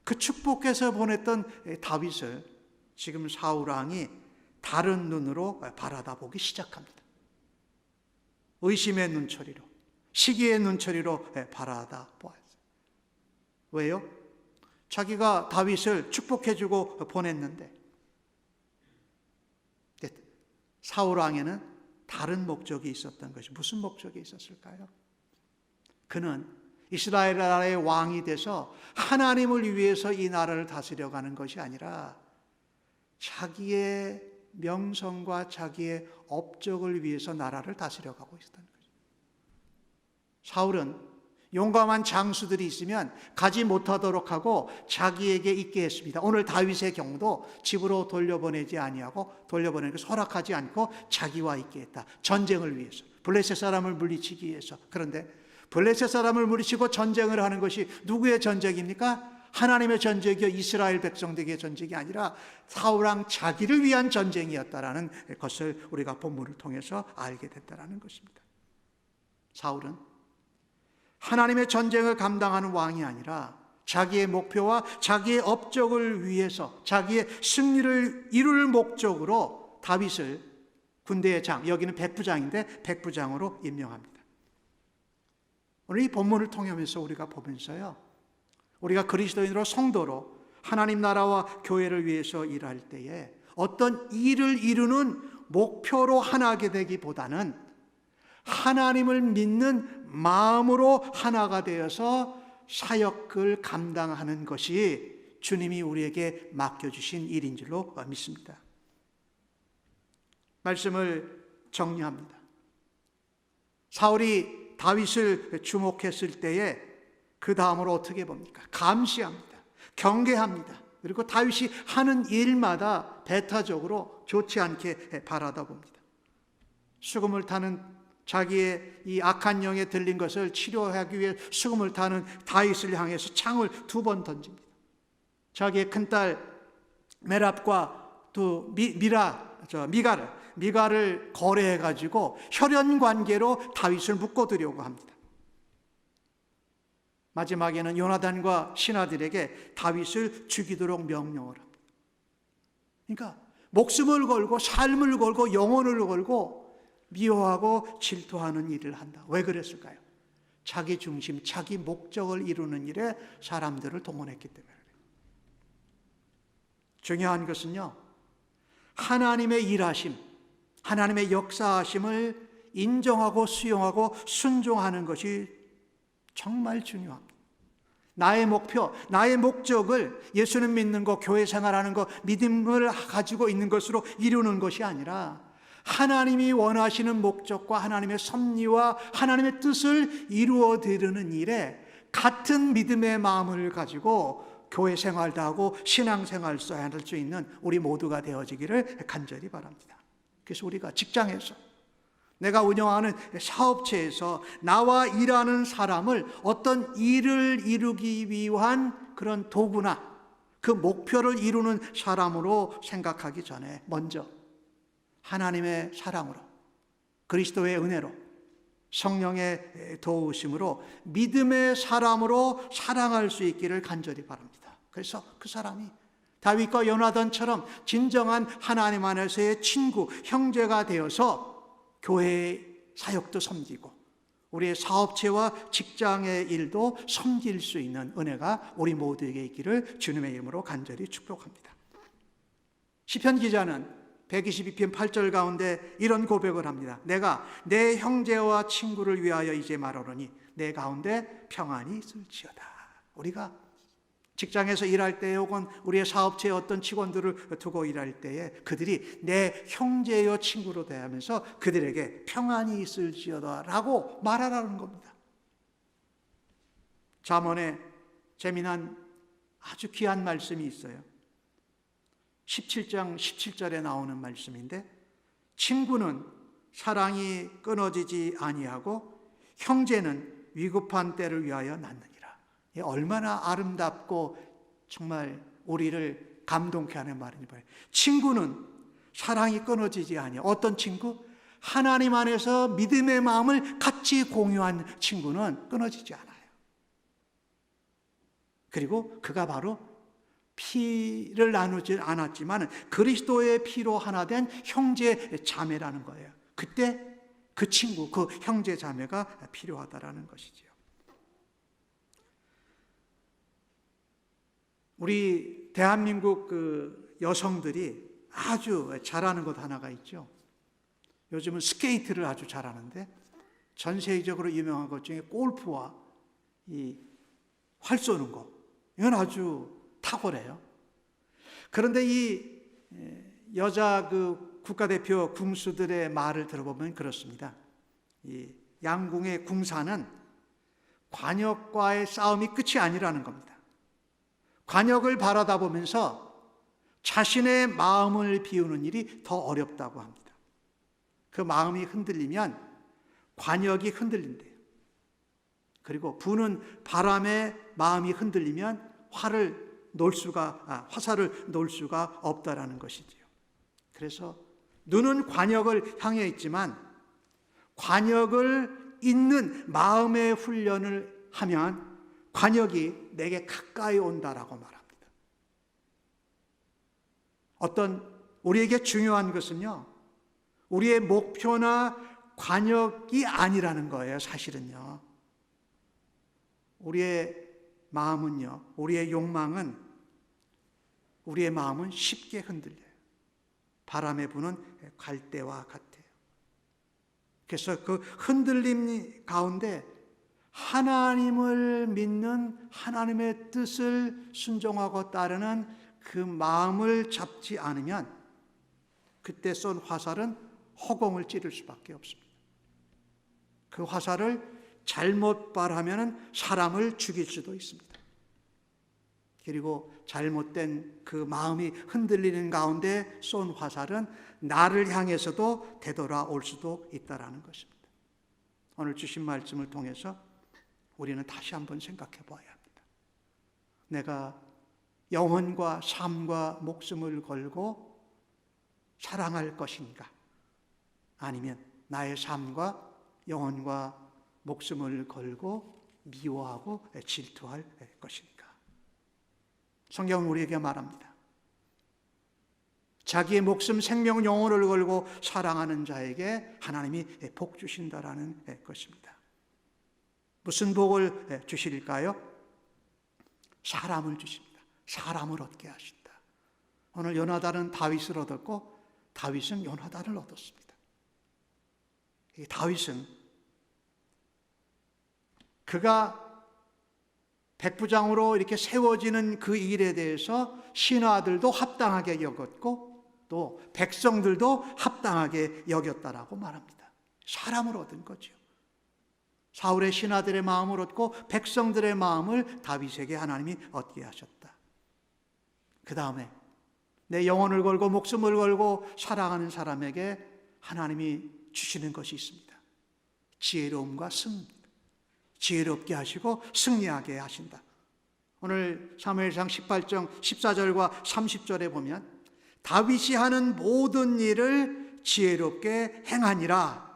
그 축복해서 보냈던 다윗을 지금 사울왕이 다른 눈으로 바라다 보기 시작합니다. 의심의 눈초리로, 시기의 눈초리로 바라다 보았어요. 왜요? 자기가 다윗을 축복해주고 보냈는데 사울왕에는 다른 목적이 있었던 것이, 무슨 목적이 있었을까요? 그는 이스라엘 나라의 왕이 돼서 하나님을 위해서 이 나라를 다스려가는 것이 아니라 자기의 명성과 자기의 업적을 위해서 나라를 다스려가고 있었던 거죠. 사울은 용감한 장수들이 있으면 가지 못하도록 하고 자기에게 있게 했습니다. 오늘 다윗의 경우도 집으로 돌려보내지 아니하고, 돌려보내는 것을 허락하지 않고 자기와 있게 했다. 전쟁을 위해서, 블레셋 사람을 물리치기 위해서. 그런데 블레셋 사람을 물리치고 전쟁을 하는 것이 누구의 전쟁입니까? 하나님의 전쟁이요, 이스라엘 백성들의 전쟁이 아니라 사울왕 자기를 위한 전쟁이었다라는 것을 우리가 본문을 통해서 알게 됐다라는 것입니다. 사울은 하나님의 전쟁을 감당하는 왕이 아니라 자기의 목표와 자기의 업적을 위해서 자기의 승리를 이룰 목적으로 다윗을 군대의 장, 여기는 백부장인데 백부장으로 임명합니다. 오늘 이 본문을 통하면서 우리가 보면서요, 우리가 그리스도인으로 성도로 하나님 나라와 교회를 위해서 일할 때에 어떤 일을 이루는 목표로 하나게 되기보다는 하나님을 믿는 마음으로 하나가 되어서 사역을 감당하는 것이 주님이 우리에게 맡겨주신 일인 줄로 믿습니다. 말씀을 정리합니다. 사울이 다윗을 주목했을 때에 그 다음으로 어떻게 봅니까? 감시합니다. 경계합니다. 그리고 다윗이 하는 일마다 배타적으로 좋지 않게 바라다 봅니다. 수금을 타는 자기의 이 악한 영에 들린 것을 치료하기 위해 수금을 타는 다윗을 향해서 창을 2번 던집니다. 자기의 큰딸 메랍과 또 미가를 거래해가지고 혈연 관계로 다윗을 묶어두려고 합니다. 마지막에는 요나단과 신하들에게 다윗을 죽이도록 명령을 합니다. 그러니까 목숨을 걸고 삶을 걸고 영혼을 걸고 미워하고 질투하는 일을 한다. 왜 그랬을까요? 자기 중심, 자기 목적을 이루는 일에 사람들을 동원했기 때문에. 중요한 것은요, 하나님의 일하심, 하나님의 역사하심을 인정하고 수용하고 순종하는 것이 정말 중요합니다. 나의 목표, 나의 목적을 예수님 믿는 것, 교회 생활하는 것, 믿음을 가지고 있는 것으로 이루는 것이 아니라 하나님이 원하시는 목적과 하나님의 섭리와 하나님의 뜻을 이루어 드리는 일에 같은 믿음의 마음을 가지고 교회 생활도 하고 신앙생활도 할 수 있는 우리 모두가 되어지기를 간절히 바랍니다. 그래서 우리가 직장에서, 내가 운영하는 사업체에서 나와 일하는 사람을 어떤 일을 이루기 위한 그런 도구나 그 목표를 이루는 사람으로 생각하기 전에 먼저 하나님의 사랑으로, 그리스도의 은혜로, 성령의 도우심으로 믿음의 사람으로 사랑할 수 있기를 간절히 바랍니다. 그래서 그 사람이 다윗과 요나단처럼 진정한 하나님 안에서의 친구, 형제가 되어서 교회의 사역도 섬기고 우리의 사업체와 직장의 일도 섬길 수 있는 은혜가 우리 모두에게 있기를 주님의 이름으로 간절히 축복합니다. 시편 기자는 122편 8절 가운데 이런 고백을 합니다. 내가 내 형제와 친구를 위하여 이제 말하노니 내 가운데 평안이 있을지어다. 우리가 직장에서 일할 때 혹은 우리의 사업체의 어떤 직원들을 두고 일할 때에 그들이 내 형제여 친구로 대하면서 그들에게 평안이 있을지어다 라고 말하라는 겁니다. 잠언에 재미난 아주 귀한 말씀이 있어요. 17장 17절에 나오는 말씀인데, 친구는 사랑이 끊어지지 아니하고 형제는 위급한 때를 위하여 낳느니라. 얼마나 아름답고 정말 우리를 감동케 하는 말인지 봐요. 친구는 사랑이 끊어지지 아니하고, 어떤 친구? 하나님 안에서 믿음의 마음을 같이 공유한 친구는 끊어지지 않아요. 그리고 그가 바로 피를 나누지 않았지만 그리스도의 피로 하나 된 형제 자매라는 거예요. 그때 그 친구, 그 형제 자매가 필요하다라는 것이지요. 우리 대한민국 그 여성들이 아주 잘하는 것 하나가 있죠. 요즘은 스케이트를 아주 잘하는데 전 세계적으로 유명한 것 중에 골프와 이 활 쏘는 거, 이건 아주 탁월해요. 그런데 이 여자 그 국가대표 궁수들의 말을 들어보면 그렇습니다. 이 양궁의 궁사는 관역과의 싸움이 끝이 아니라는 겁니다. 관역을 바라다 보면서 자신의 마음을 비우는 일이 더 어렵다고 합니다. 그 마음이 흔들리면 관역이 흔들린대요. 그리고 부는 바람에 마음이 흔들리면 화살을 놓을 수가 없다라는 것이지요. 그래서 눈은 관역을 향해 있지만 관역을 잇는 마음의 훈련을 하면 관역이 내게 가까이 온다라고 말합니다. 어떤 우리에게 중요한 것은요, 우리의 목표나 관역이 아니라는 거예요. 사실은요, 우리의 마음은요, 우리의 욕망은, 우리의 마음은 쉽게 흔들려요. 바람에 부는 갈대와 같아요. 그래서 그 흔들림 가운데 하나님을 믿는, 하나님의 뜻을 순종하고 따르는 그 마음을 잡지 않으면 그때 쏜 화살은 허공을 찌를 수밖에 없습니다. 그 화살을 잘못 발하면 사람을 죽일 수도 있습니다. 그리고 잘못된 그 마음이 흔들리는 가운데 쏜 화살은 나를 향해서도 되돌아올 수도 있다는 것입니다. 오늘 주신 말씀을 통해서 우리는 다시 한번 생각해 봐야 합니다. 내가 영혼과 삶과 목숨을 걸고 사랑할 것인가? 아니면 나의 삶과 영혼과 목숨을 걸고 미워하고 질투할 것인가? 성경은 우리에게 말합니다. 자기의 목숨, 생명, 영혼을 걸고 사랑하는 자에게 하나님이 복 주신다라는 것입니다. 무슨 복을 주실까요? 사람을 주십니다. 사람을 얻게 하신다. 오늘 요나단은 다윗을 얻었고 다윗은 요나단을 얻었습니다. 이 다윗은 그가 백부장으로 이렇게 세워지는 그 일에 대해서 신하들도 합당하게 여겼고 또 백성들도 합당하게 여겼다라고 말합니다. 사람을 얻은 거죠. 사울의 신하들의 마음을 얻고 백성들의 마음을 다윗에게 하나님이 얻게 하셨다. 그 다음에 내 영혼을 걸고 목숨을 걸고 사랑하는 사람에게 하나님이 주시는 것이 있습니다. 지혜로움과 승리. 지혜롭게 하시고 승리하게 하신다. 오늘 사무엘상 18장 14절과 30절에 보면 다윗이 하는 모든 일을 지혜롭게 행하니라.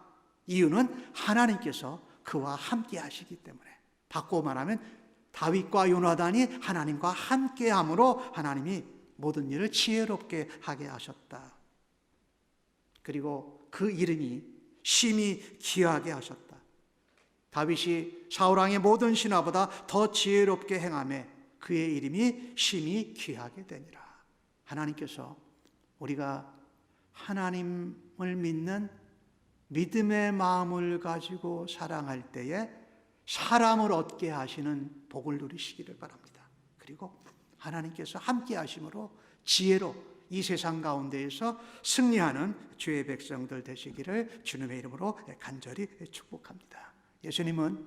이유는 하나님께서 그와 함께 하시기 때문에. 바꾸어 말하면 다윗과 요나단이 하나님과 함께함으로 하나님이 모든 일을 지혜롭게 하게 하셨다. 그리고 그 이름이 심히 귀하게 하셨다. 다윗이 사울왕의 모든 신하보다 더 지혜롭게 행하며 그의 이름이 심히 귀하게 되니라. 하나님께서 우리가 하나님을 믿는 믿음의 마음을 가지고 사랑할 때에 사람을 얻게 하시는 복을 누리시기를 바랍니다. 그리고 하나님께서 함께 하심으로 지혜로 이 세상 가운데에서 승리하는 주의 백성들 되시기를 주님의 이름으로 간절히 축복합니다. 예수님은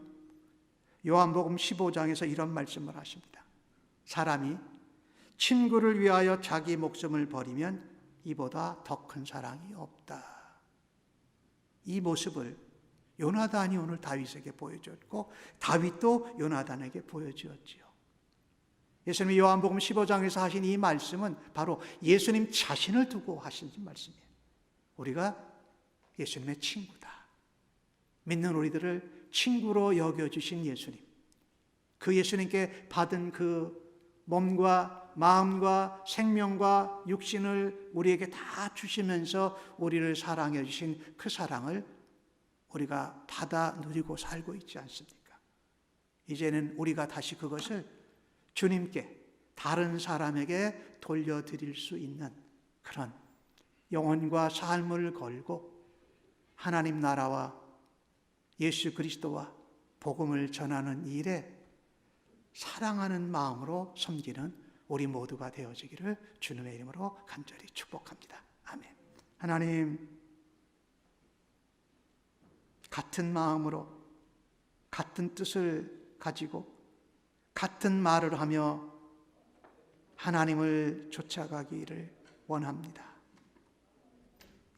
요한복음 15장에서 이런 말씀을 하십니다. 사람이 친구를 위하여 자기 목숨을 버리면 이보다 더 큰 사랑이 없다. 이 모습을 요나단이 오늘 다윗에게 보여줬고 다윗도 요나단에게 보여주었지요. 예수님이 요한복음 15장에서 하신 이 말씀은 바로 예수님 자신을 두고 하신 말씀이에요. 우리가 예수님의 친구다. 믿는 우리들을 친구로 여겨주신 예수님. 그 예수님께 받은 그 몸과 마음과 생명과 육신을 우리에게 다 주시면서 우리를 사랑해 주신 그 사랑을 우리가 받아 누리고 살고 있지 않습니까? 이제는 우리가 다시 그것을 주님께 다른 사람에게 돌려드릴 수 있는 그런 영혼과 삶을 걸고 하나님 나라와 예수 그리스도와 복음을 전하는 일에 사랑하는 마음으로 섬기는 우리 모두가 되어지기를 주님의 이름으로 간절히 축복합니다. 아멘. 하나님, 같은 마음으로 같은 뜻을 가지고 같은 말을 하며 하나님을 쫓아가기를 원합니다.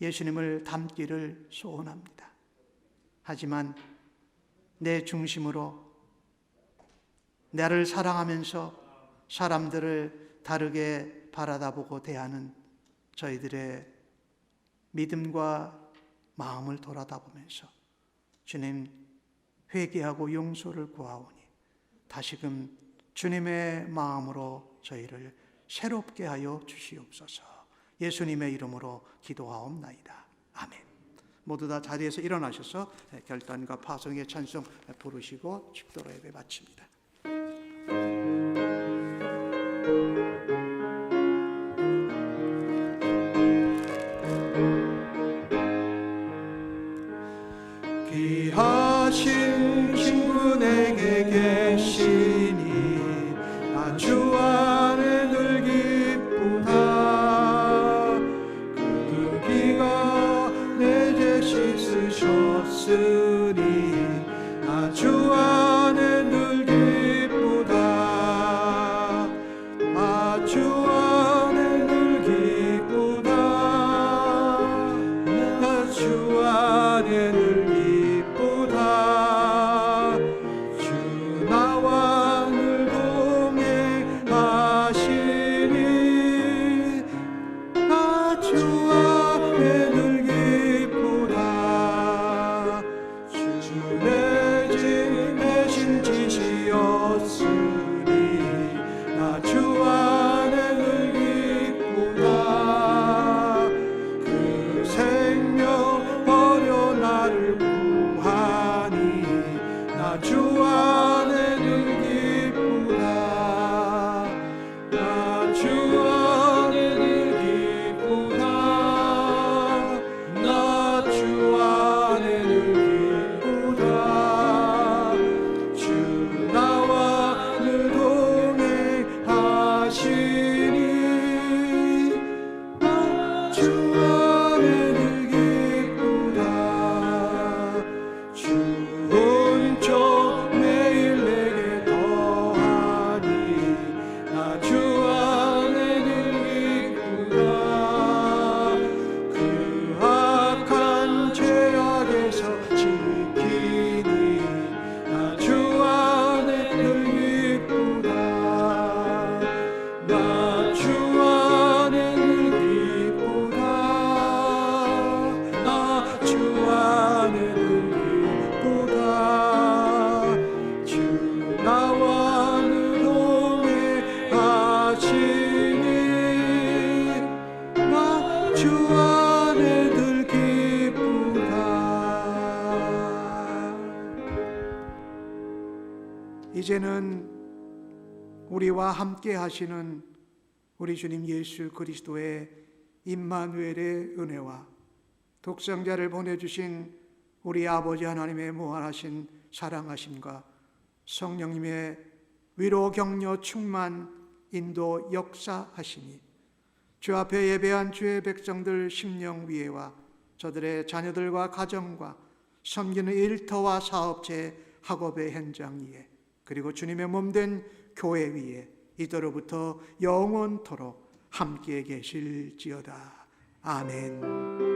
예수님을 닮기를 소원합니다. 하지만 내 중심으로 나를 사랑하면서 사람들을 다르게 바라다보고 대하는 저희들의 믿음과 마음을 돌아다보면서 주님 회개하고 용서를 구하오니 다시금 주님의 마음으로 저희를 새롭게 하여 주시옵소서. 예수님의 이름으로 기도하옵나이다. 아멘. 모두 다 자리에서 일어나셔서 결단과 파송의 찬송 부르시고 축도로 예배 마칩니다. 귀하신 친구 내게 계시니 아주 안에 늘 기쁘다. 그 기가 내 죄 씻으셨으니 아주 안에 늘 기쁘다. 아주 안에 늘 기쁘다. 아주 안에 늘 주 나와 늘 동행하시니 이제는 우리와 함께 하시는 우리 주님 예수 그리스도의 임마누엘의 은혜와 독생자를 보내주신 우리 아버지 하나님의 무한하신 사랑하심과 성령님의 위로 격려 충만 인도 역사하시니 주 앞에 예배한 주의 백성들 심령 위에와 저들의 자녀들과 가정과 섬기는 일터와 사업체 학업의 현장 위에 그리고 주님의 몸된 교회 위에 이더로부터 영원토록 함께 계실지어다. 아멘.